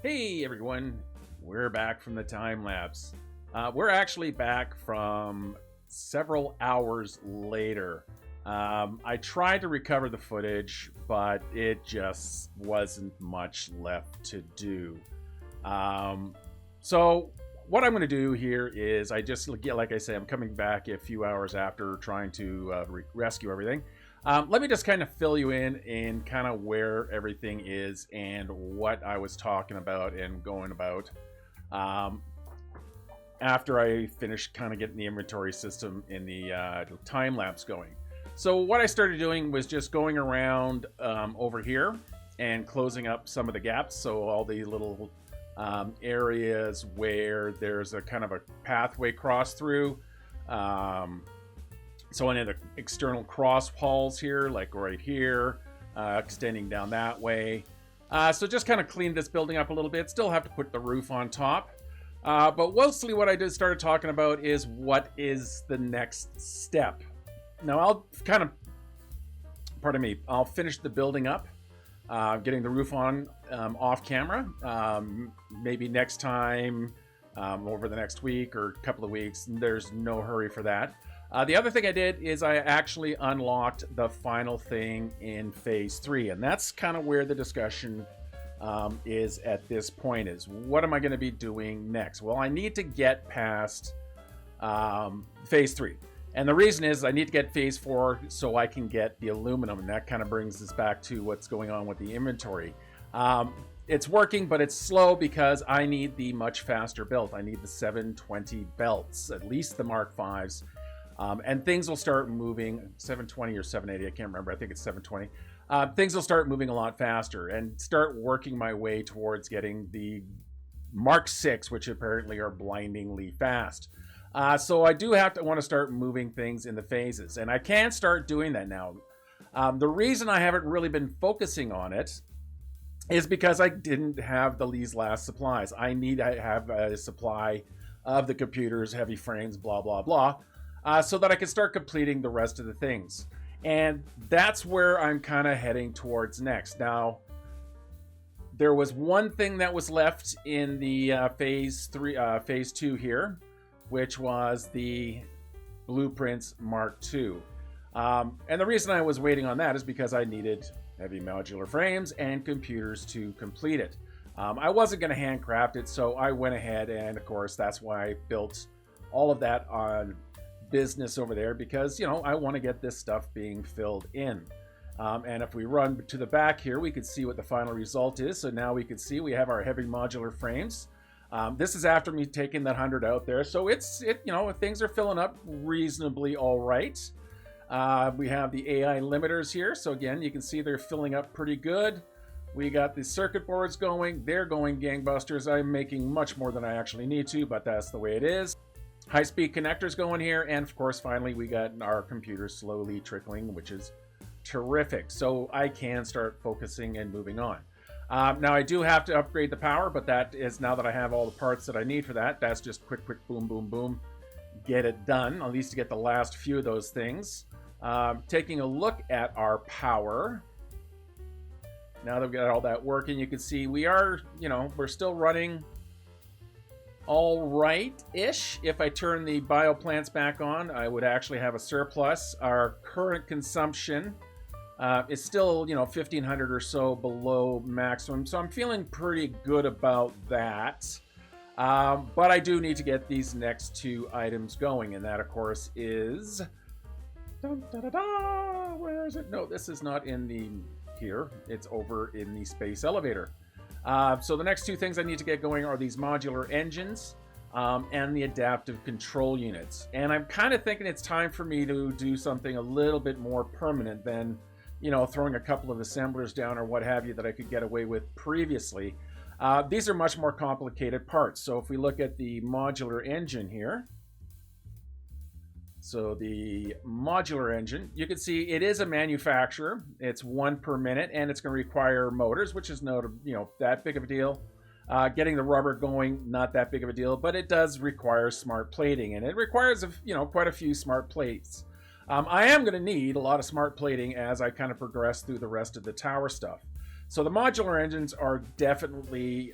Hey everyone, we're back from the time lapse. We're actually back from several hours later. I tried to recover the footage, but it just wasn't much left to do. So what I'm going to do here is like I say, I'm coming back a few hours after trying to rescue everything. Let me just kind of fill you in kind of where everything is and what I was talking about and going about after I finished kind of getting the inventory system in the time lapse going. So what I started doing was just going around over here and closing up some of the gaps. So all the little areas where there's a kind of a pathway cross through. So any of the external cross walls here, like right here, extending down that way. So just kind of clean this building up a little bit. Still have to put the roof on top. But mostly what I started talking about is what is the next step. Now I'll I'll finish the building up, getting the roof on off camera. Maybe next time, over the next week or couple of weeks. There's no hurry for that. The other thing I did is I actually unlocked the final thing in Phase 3, and that's kind of where the discussion is at this point, is what am I going to be doing next? Well, I need to get past Phase 3. And the reason is I need to get Phase 4 so I can get the aluminum, and that kind of brings us back to what's going on with the inventory. It's working, but it's slow because I need the much faster belt. I need the 720 belts, at least the Mark 5s. And things will start moving, 720 or 780, I can't remember, I think it's 720. Things will start moving a lot faster and start working my way towards getting the Mark 6, which apparently are blindingly fast. So I do want to start moving things in the phases, and I can start doing that now. The reason I haven't really been focusing on it is because I didn't have these last supplies. I need to have a supply of the computers, heavy frames, blah, blah, blah. So that I can start completing the rest of the things. And that's where I'm kind of heading towards next. Now, there was one thing that was left in the Phase 2 here, which was the Blueprints Mark 2. And the reason I was waiting on that is because I needed heavy modular frames and computers to complete it. I wasn't going to handcraft it, so I went ahead, and of course that's why I built all of that on business over there, because I want to get this stuff being filled in. And if we run to the back here, we could see what the final result is. So now we can see we have our heavy modular frames. This is after me taking that 100 out there, so things are filling up reasonably all right. We have the AI limiters here, so again you can see they're filling up pretty good. We got the circuit boards going, they're going gangbusters. I'm making much more than I actually need to, but that's the way it is. High-speed connectors going here, and of course finally we got our computers slowly trickling, which is terrific. So I can start focusing and moving on. Now I do have to upgrade the power, but that is, now that I have all the parts that I need for that, that's just quick, boom, boom, boom, get it done, at least to get the last few of those things. Taking a look at our power, now that we've got all that working, you can see we are, we're still running all right-ish. If I turn the bioplants back on, I would actually have a surplus. Our current consumption is still, 1,500 or so below maximum, so I'm feeling pretty good about that. But I do need to get these next two items going, and that, of course, is... Where is it? No, this is not in the... here. It's over in the space elevator. So the next two things I need to get going are these modular engines and the adaptive control units. And I'm kind of thinking it's time for me to do something a little bit more permanent than, throwing a couple of assemblers down or what have you that I could get away with previously. These are much more complicated parts. So if we look at the modular engine here, so the modular engine, you can see it is a manufacturer. It's 1 per minute, and it's going to require motors, which is not that big of a deal. Getting the rubber going, not that big of a deal, but it does require smart plating, and it requires quite a few smart plates. I am going to need a lot of smart plating as I kind of progress through the rest of the tower stuff. So the modular engines are definitely,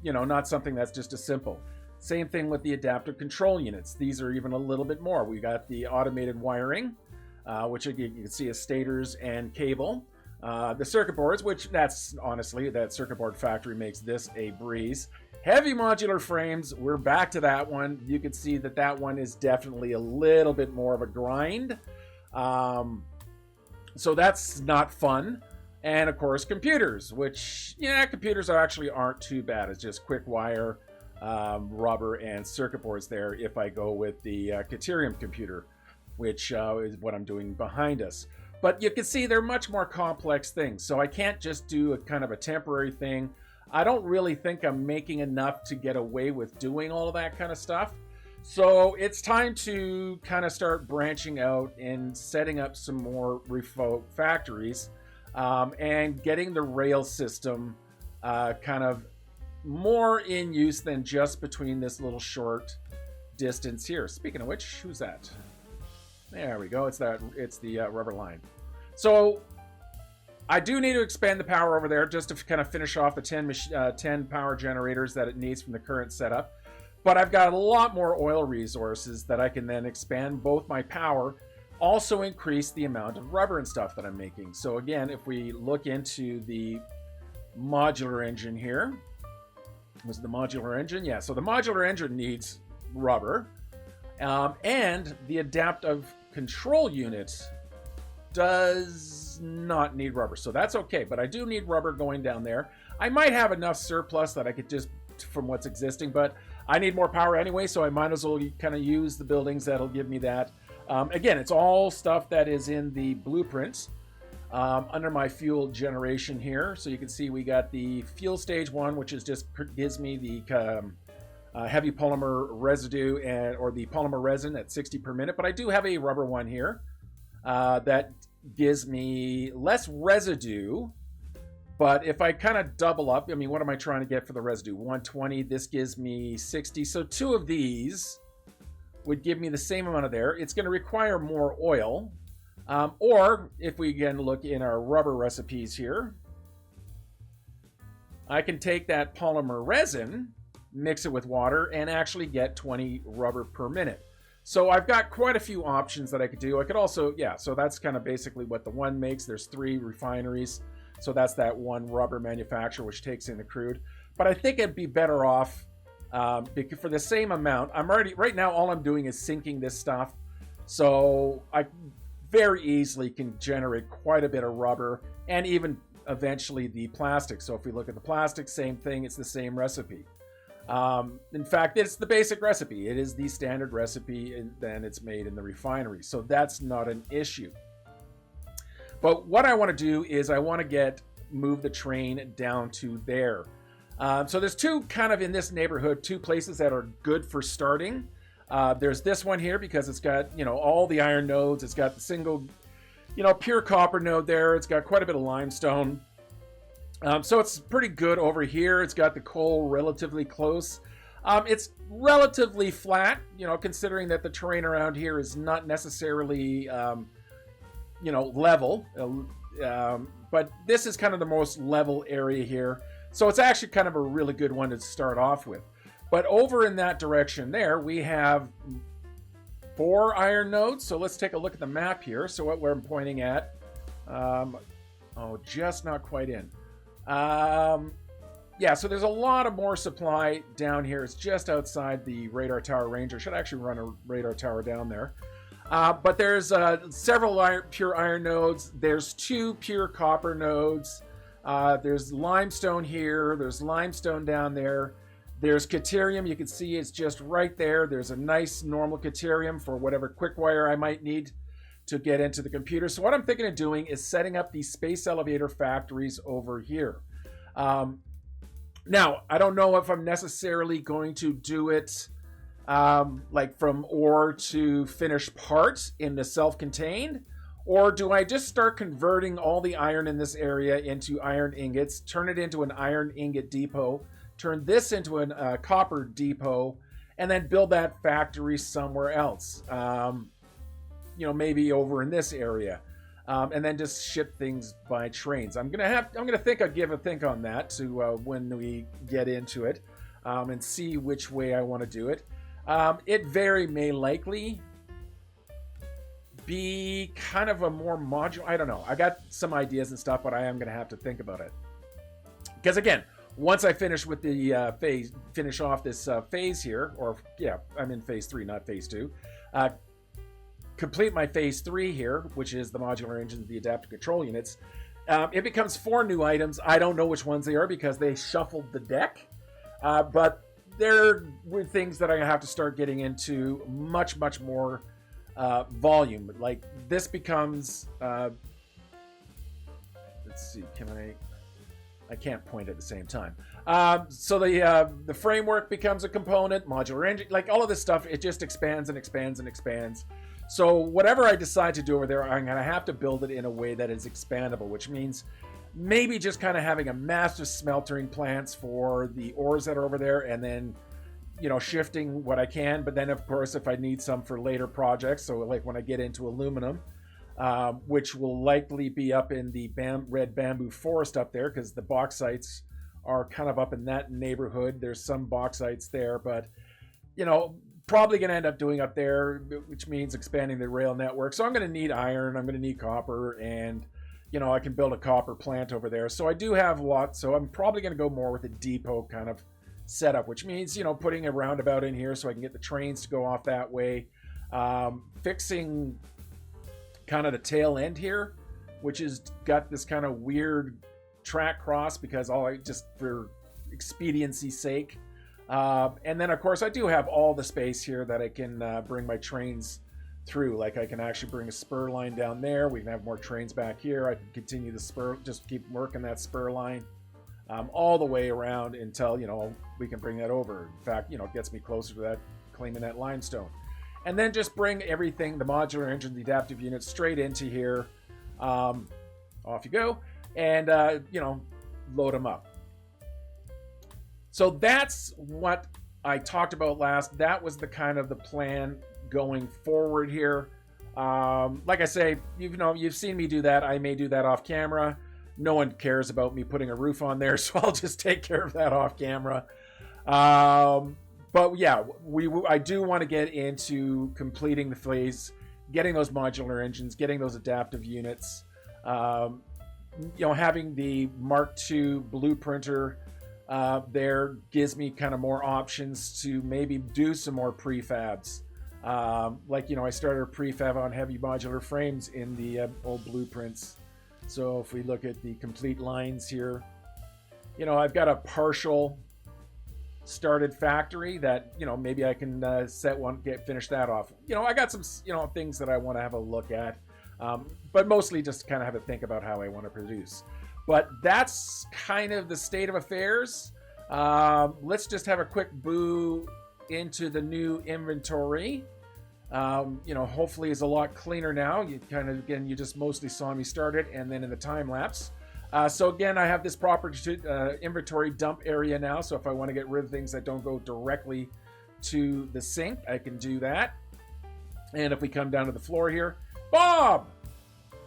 not something that's just as simple. Same thing with the adaptive control units. These are even a little bit more. We got the automated wiring, which you can see as stators and cable. The circuit boards, which honestly, that circuit board factory makes this a breeze. Heavy modular frames, we're back to that one. You can see that one is definitely a little bit more of a grind. So that's not fun. And of course, computers, which, computers aren't too bad. It's just quick wire, rubber, and circuit boards there if I go with the Caterium computer, which is what I'm doing behind us. But you can see they're much more complex things. So I can't just do a kind of a temporary thing. I don't really think I'm making enough to get away with doing all of that kind of stuff. So it's time to kind of start branching out and setting up some more remote factories and getting the rail system kind of more in use than just between this little short distance here. Speaking of which, who's that? There we go. It's the rubber line. So I do need to expand the power over there just to kind of finish off the 10 power generators that it needs from the current setup. But I've got a lot more oil resources that I can then expand both my power, also increase the amount of rubber and stuff that I'm making. So again, if we look into the modular engine here, was the modular engine? Yeah, so the modular engine needs rubber. And the adaptive control unit does not need rubber. So that's okay, but I do need rubber going down there. I might have enough surplus that I could just, from what's existing, but I need more power anyway, so I might as well kind of use the buildings that'll give me that. Again, it's all stuff that is in the blueprint under my fuel generation here. So you can see we got the fuel stage 1, which is just gives me the heavy polymer residue or the polymer resin at 60 per minute. But I do have a rubber one here that gives me less residue. But if I kind of double up, I mean, what am I trying to get for the residue? 120, this gives me 60. So 2 of these would give me the same amount of there. It's going to require more oil. Or if we again look in our rubber recipes here, I can take that polymer resin, mix it with water, and actually get 20 rubber per minute. So I've got quite a few options that I could do. I could also, so that's kind of basically what the one makes. There's 3 refineries. So that's that one rubber manufacturer, which takes in the crude. But I think it'd be better off because for the same amount, right now, all I'm doing is sinking this stuff. So I very easily can generate quite a bit of rubber and even eventually the plastic. So if we look at the plastic, same thing, it's the same recipe. In fact, it's the basic recipe. It is the standard recipe, and then it's made in the refinery. So that's not an issue. But what I want to do is I want to move the train down to there. So there's 2 kind of in this neighborhood, 2 places that are good for starting. There's this one here because it's got, all the iron nodes. It's got the single, pure copper node there. It's got quite a bit of limestone. So it's pretty good over here. It's got the coal relatively close. It's relatively flat, considering that the terrain around here is not necessarily, level. But this is kind of the most level area here. So it's actually kind of a really good one to start off with. But over in that direction there, we have 4 iron nodes. So let's take a look at the map here. So what we're pointing at, just not quite in. So there's a lot of more supply down here. It's just outside the radar tower range. I should actually run a radar tower down there. But there's several pure iron nodes. There's 2 pure copper nodes. There's limestone here. There's limestone down there. There's Caterium. You can see it's just right there. There's a nice normal Caterium for whatever quick wire I might need to get into the computer. So what I'm thinking of doing is setting up these space elevator factories over here. Now, I don't know if I'm necessarily going to do it like from ore to finished parts in the self-contained, or do I just start converting all the iron in this area into iron ingots, turn it into an iron ingot depot, turn this into a copper depot, and then build that factory somewhere else? Maybe over in this area. and then just ship things by trains. I'm gonna give a think on that to when we get into it, and see which way I want to do it. It very may likely be kind of a more modular. I don't know. I got some ideas and stuff, but I am gonna have to think about it. Because again, once I finish with the finish off this phase here, or yeah, I'm in phase 3, not phase 2. Complete my phase 3 here, which is the modular engines, the adaptive control units. It becomes 4 new items. I don't know which ones they are because they shuffled the deck, but they're things that I have to start getting into much more volume. Like this becomes. Let's see. I can't point at the same time. So the framework becomes a component, modular engine, like all of this stuff. It just expands and expands and expands. So whatever I decide to do over there, I'm going to have to build it in a way that is expandable, which means maybe just kind of having a massive smeltering plants for the ores that are over there, and then, you know, shifting what I can. But then, of course, if I need some for later projects, so like when I get into aluminum, which will likely be up in the red bamboo forest up there, because the bauxites are kind of up in that neighborhood. There's some bauxites there, but, you know, probably going to end up doing up there, which means expanding the rail network. So I'm going to need iron, I'm going to need copper, and, you know, I can build a copper plant over there. So I do have lots, so I'm probably going to go more with a depot kind of setup, which means, you know, putting a roundabout in here so I can get the trains to go off that way. Fixing kind of the tail end here, which has got this kind of weird track cross because just for expediency's sake. And then, of course, I do have all the space here that I can bring my trains through. Like I can actually bring a spur line down there. We can have more trains back here. I can continue the spur, just keep working that spur line all the way around until, you know, we can bring that over. In fact, you know, it gets me closer to that, claiming that limestone. And then just bring everything, the modular engine, the adaptive units, straight into here. Off you go. And, you know, load them up. So that's what I talked about last. That was the kind of the plan going forward here. Like I say, you've seen me do that. I may do that off camera. No one cares about me putting a roof on there, so I'll just take care of that off camera. But yeah, I do want to get into completing the phase, getting those modular engines, getting those adaptive units. You know, having the Mark II blueprinter there gives me kind of more options to maybe do some more prefabs. Like, you know, I started a prefab on heavy modular frames in the old blueprints. So if we look at the complete lines here, you know, I've got a partial started factory that, you know, maybe I can finish that off. You know, I got some, you know, things that I want to have a look at, but mostly just kind of have a think about how I want to produce. But that's kind of the state of affairs. Let's just have a quick boo into the new inventory. You know, hopefully it's a lot cleaner now. You just mostly saw me start it and then in the time lapse. So again, I have this proper inventory dump area now. So if I want to get rid of things that don't go directly to the sink, I can do that. And if we come down to the floor here, Bob,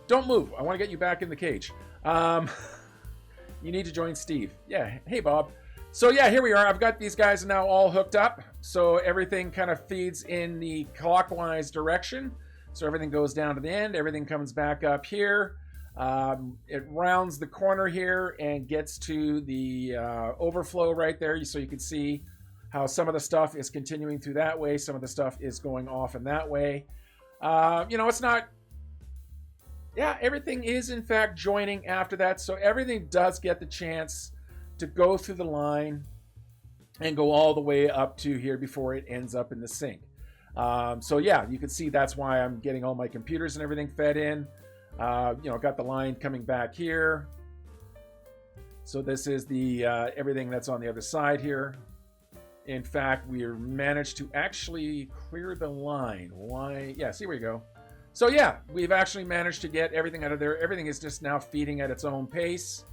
don't move. I want to get you back in the cage. You need to join Steve. Yeah. Hey, Bob. So yeah, here we are. I've got these guys now all hooked up. So everything kind of feeds in the clockwise direction. So everything goes down to the end. Everything comes back up here. It rounds the corner here and gets to the overflow right there. So you can see how some of the stuff is continuing through that way. Some of the stuff is going off in that way. You know, it's not... Yeah, everything is in fact joining after that. So everything does get the chance to go through the line and go all the way up to here before it ends up in the sink. So yeah, you can see that's why I'm getting all my computers and everything fed in. You know, got the line coming back here. So this is the everything that's on the other side here. In fact, we managed to actually clear the line. Why? Yeah, see where you go. So yeah, we've actually managed to get everything out of there. Everything is just now feeding at its own pace.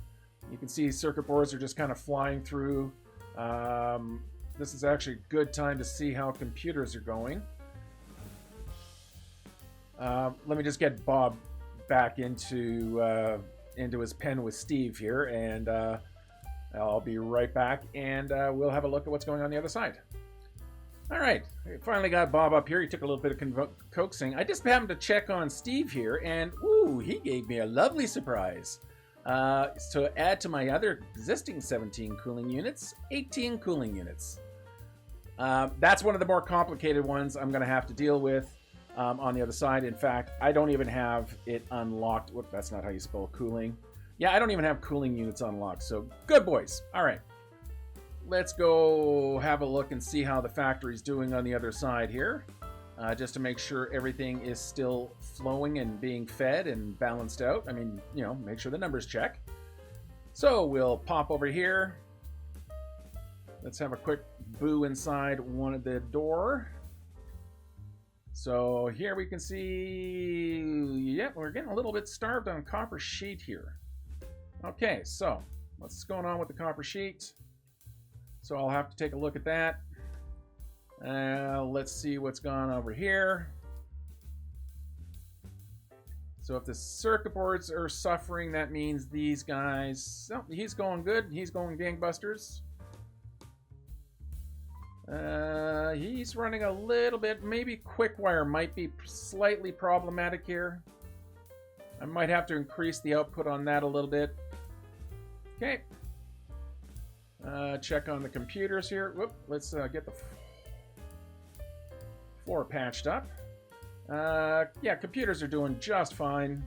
You can see circuit boards are just kind of flying through. This is actually a good time to see how computers are going. Let me just get Bob back into his pen with Steve here, and I'll be right back, and we'll have a look at what's going on the other side. All right, we finally got Bob up here. He took a little bit of coaxing. I just happened to check on Steve here, and ooh, he gave me a lovely surprise. To add to my other existing 17 cooling units, 18 cooling units. That's one of the more complicated ones I'm going to have to deal with on the other side. In fact, I don't even have it unlocked. Whoop, that's not how you spell cooling. Yeah, I don't even have cooling units unlocked. So good boys. All right. Let's go have a look and see how the factory's doing on the other side here. Just to make sure everything is still flowing and being fed and balanced out. I mean, you know, make sure the numbers check. So we'll pop over here. Let's have a quick boo inside one of the door. So here we can see, yep, we're getting a little bit starved on copper sheet here. Okay, so what's going on with the copper sheet? So I'll have to take a look at that. Let's see what's gone over here. So if the circuit boards are suffering, that means these guys, oh, he's going good. He's going gangbusters. He's running a little bit, maybe quick wire might be slightly problematic here. I might have to increase the output on that a little bit. Okay. Check on the computers here. Whoop, let's get the floor patched up. Yeah, computers are doing just fine.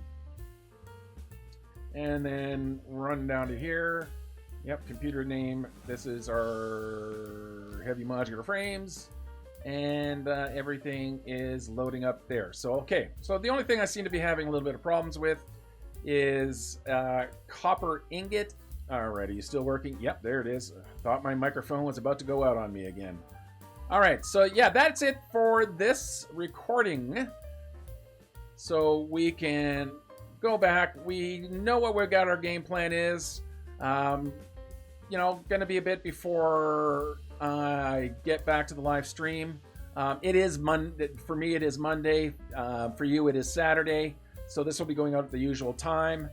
And then run down to here. Yep, computer name. This is our heavy modular frames. And everything is loading up there. So, okay. So the only thing I seem to be having a little bit of problems with is copper ingot. All right, are you still working? Yep, there it is. Thought my microphone was about to go out on me again. All right, so yeah, that's it for this recording. So we can go back. We know what we've got our game plan is. You know, going to be a bit before I get back to the live stream. It is Monday. For me, it is Monday. For you, it is Saturday. So this will be going out at the usual time.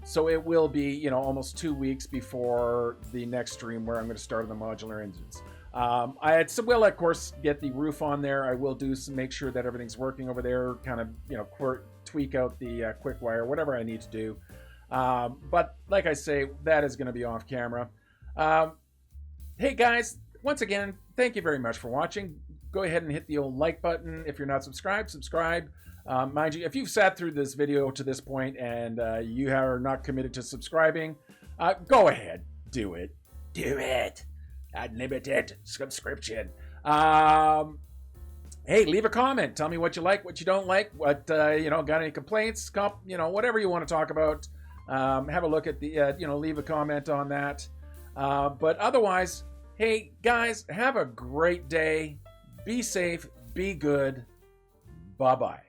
So it will be, you know, almost 2 weeks before the next stream where I'm going to start on the modular engines. I will, of course, get the roof on there. I will do some, make sure that everything's working over there, kind of, you know, tweak out the quick wire, whatever I need to do. But like I say, that is going to be off camera. Hey guys, once again, thank you very much for watching. Go ahead and hit the old like button. If you're not subscribed, subscribe. Mind you, if you've sat through this video to this point and you are not committed to subscribing, go ahead, do it. Do it. Unlimited subscription. Hey, leave a comment. Tell me what you like, what you don't like, what, you know, got any complaints, you know, whatever you want to talk about. Have a look at the, you know, leave a comment on that. But otherwise, hey, guys, have a great day. Be safe. Be good. Bye-bye.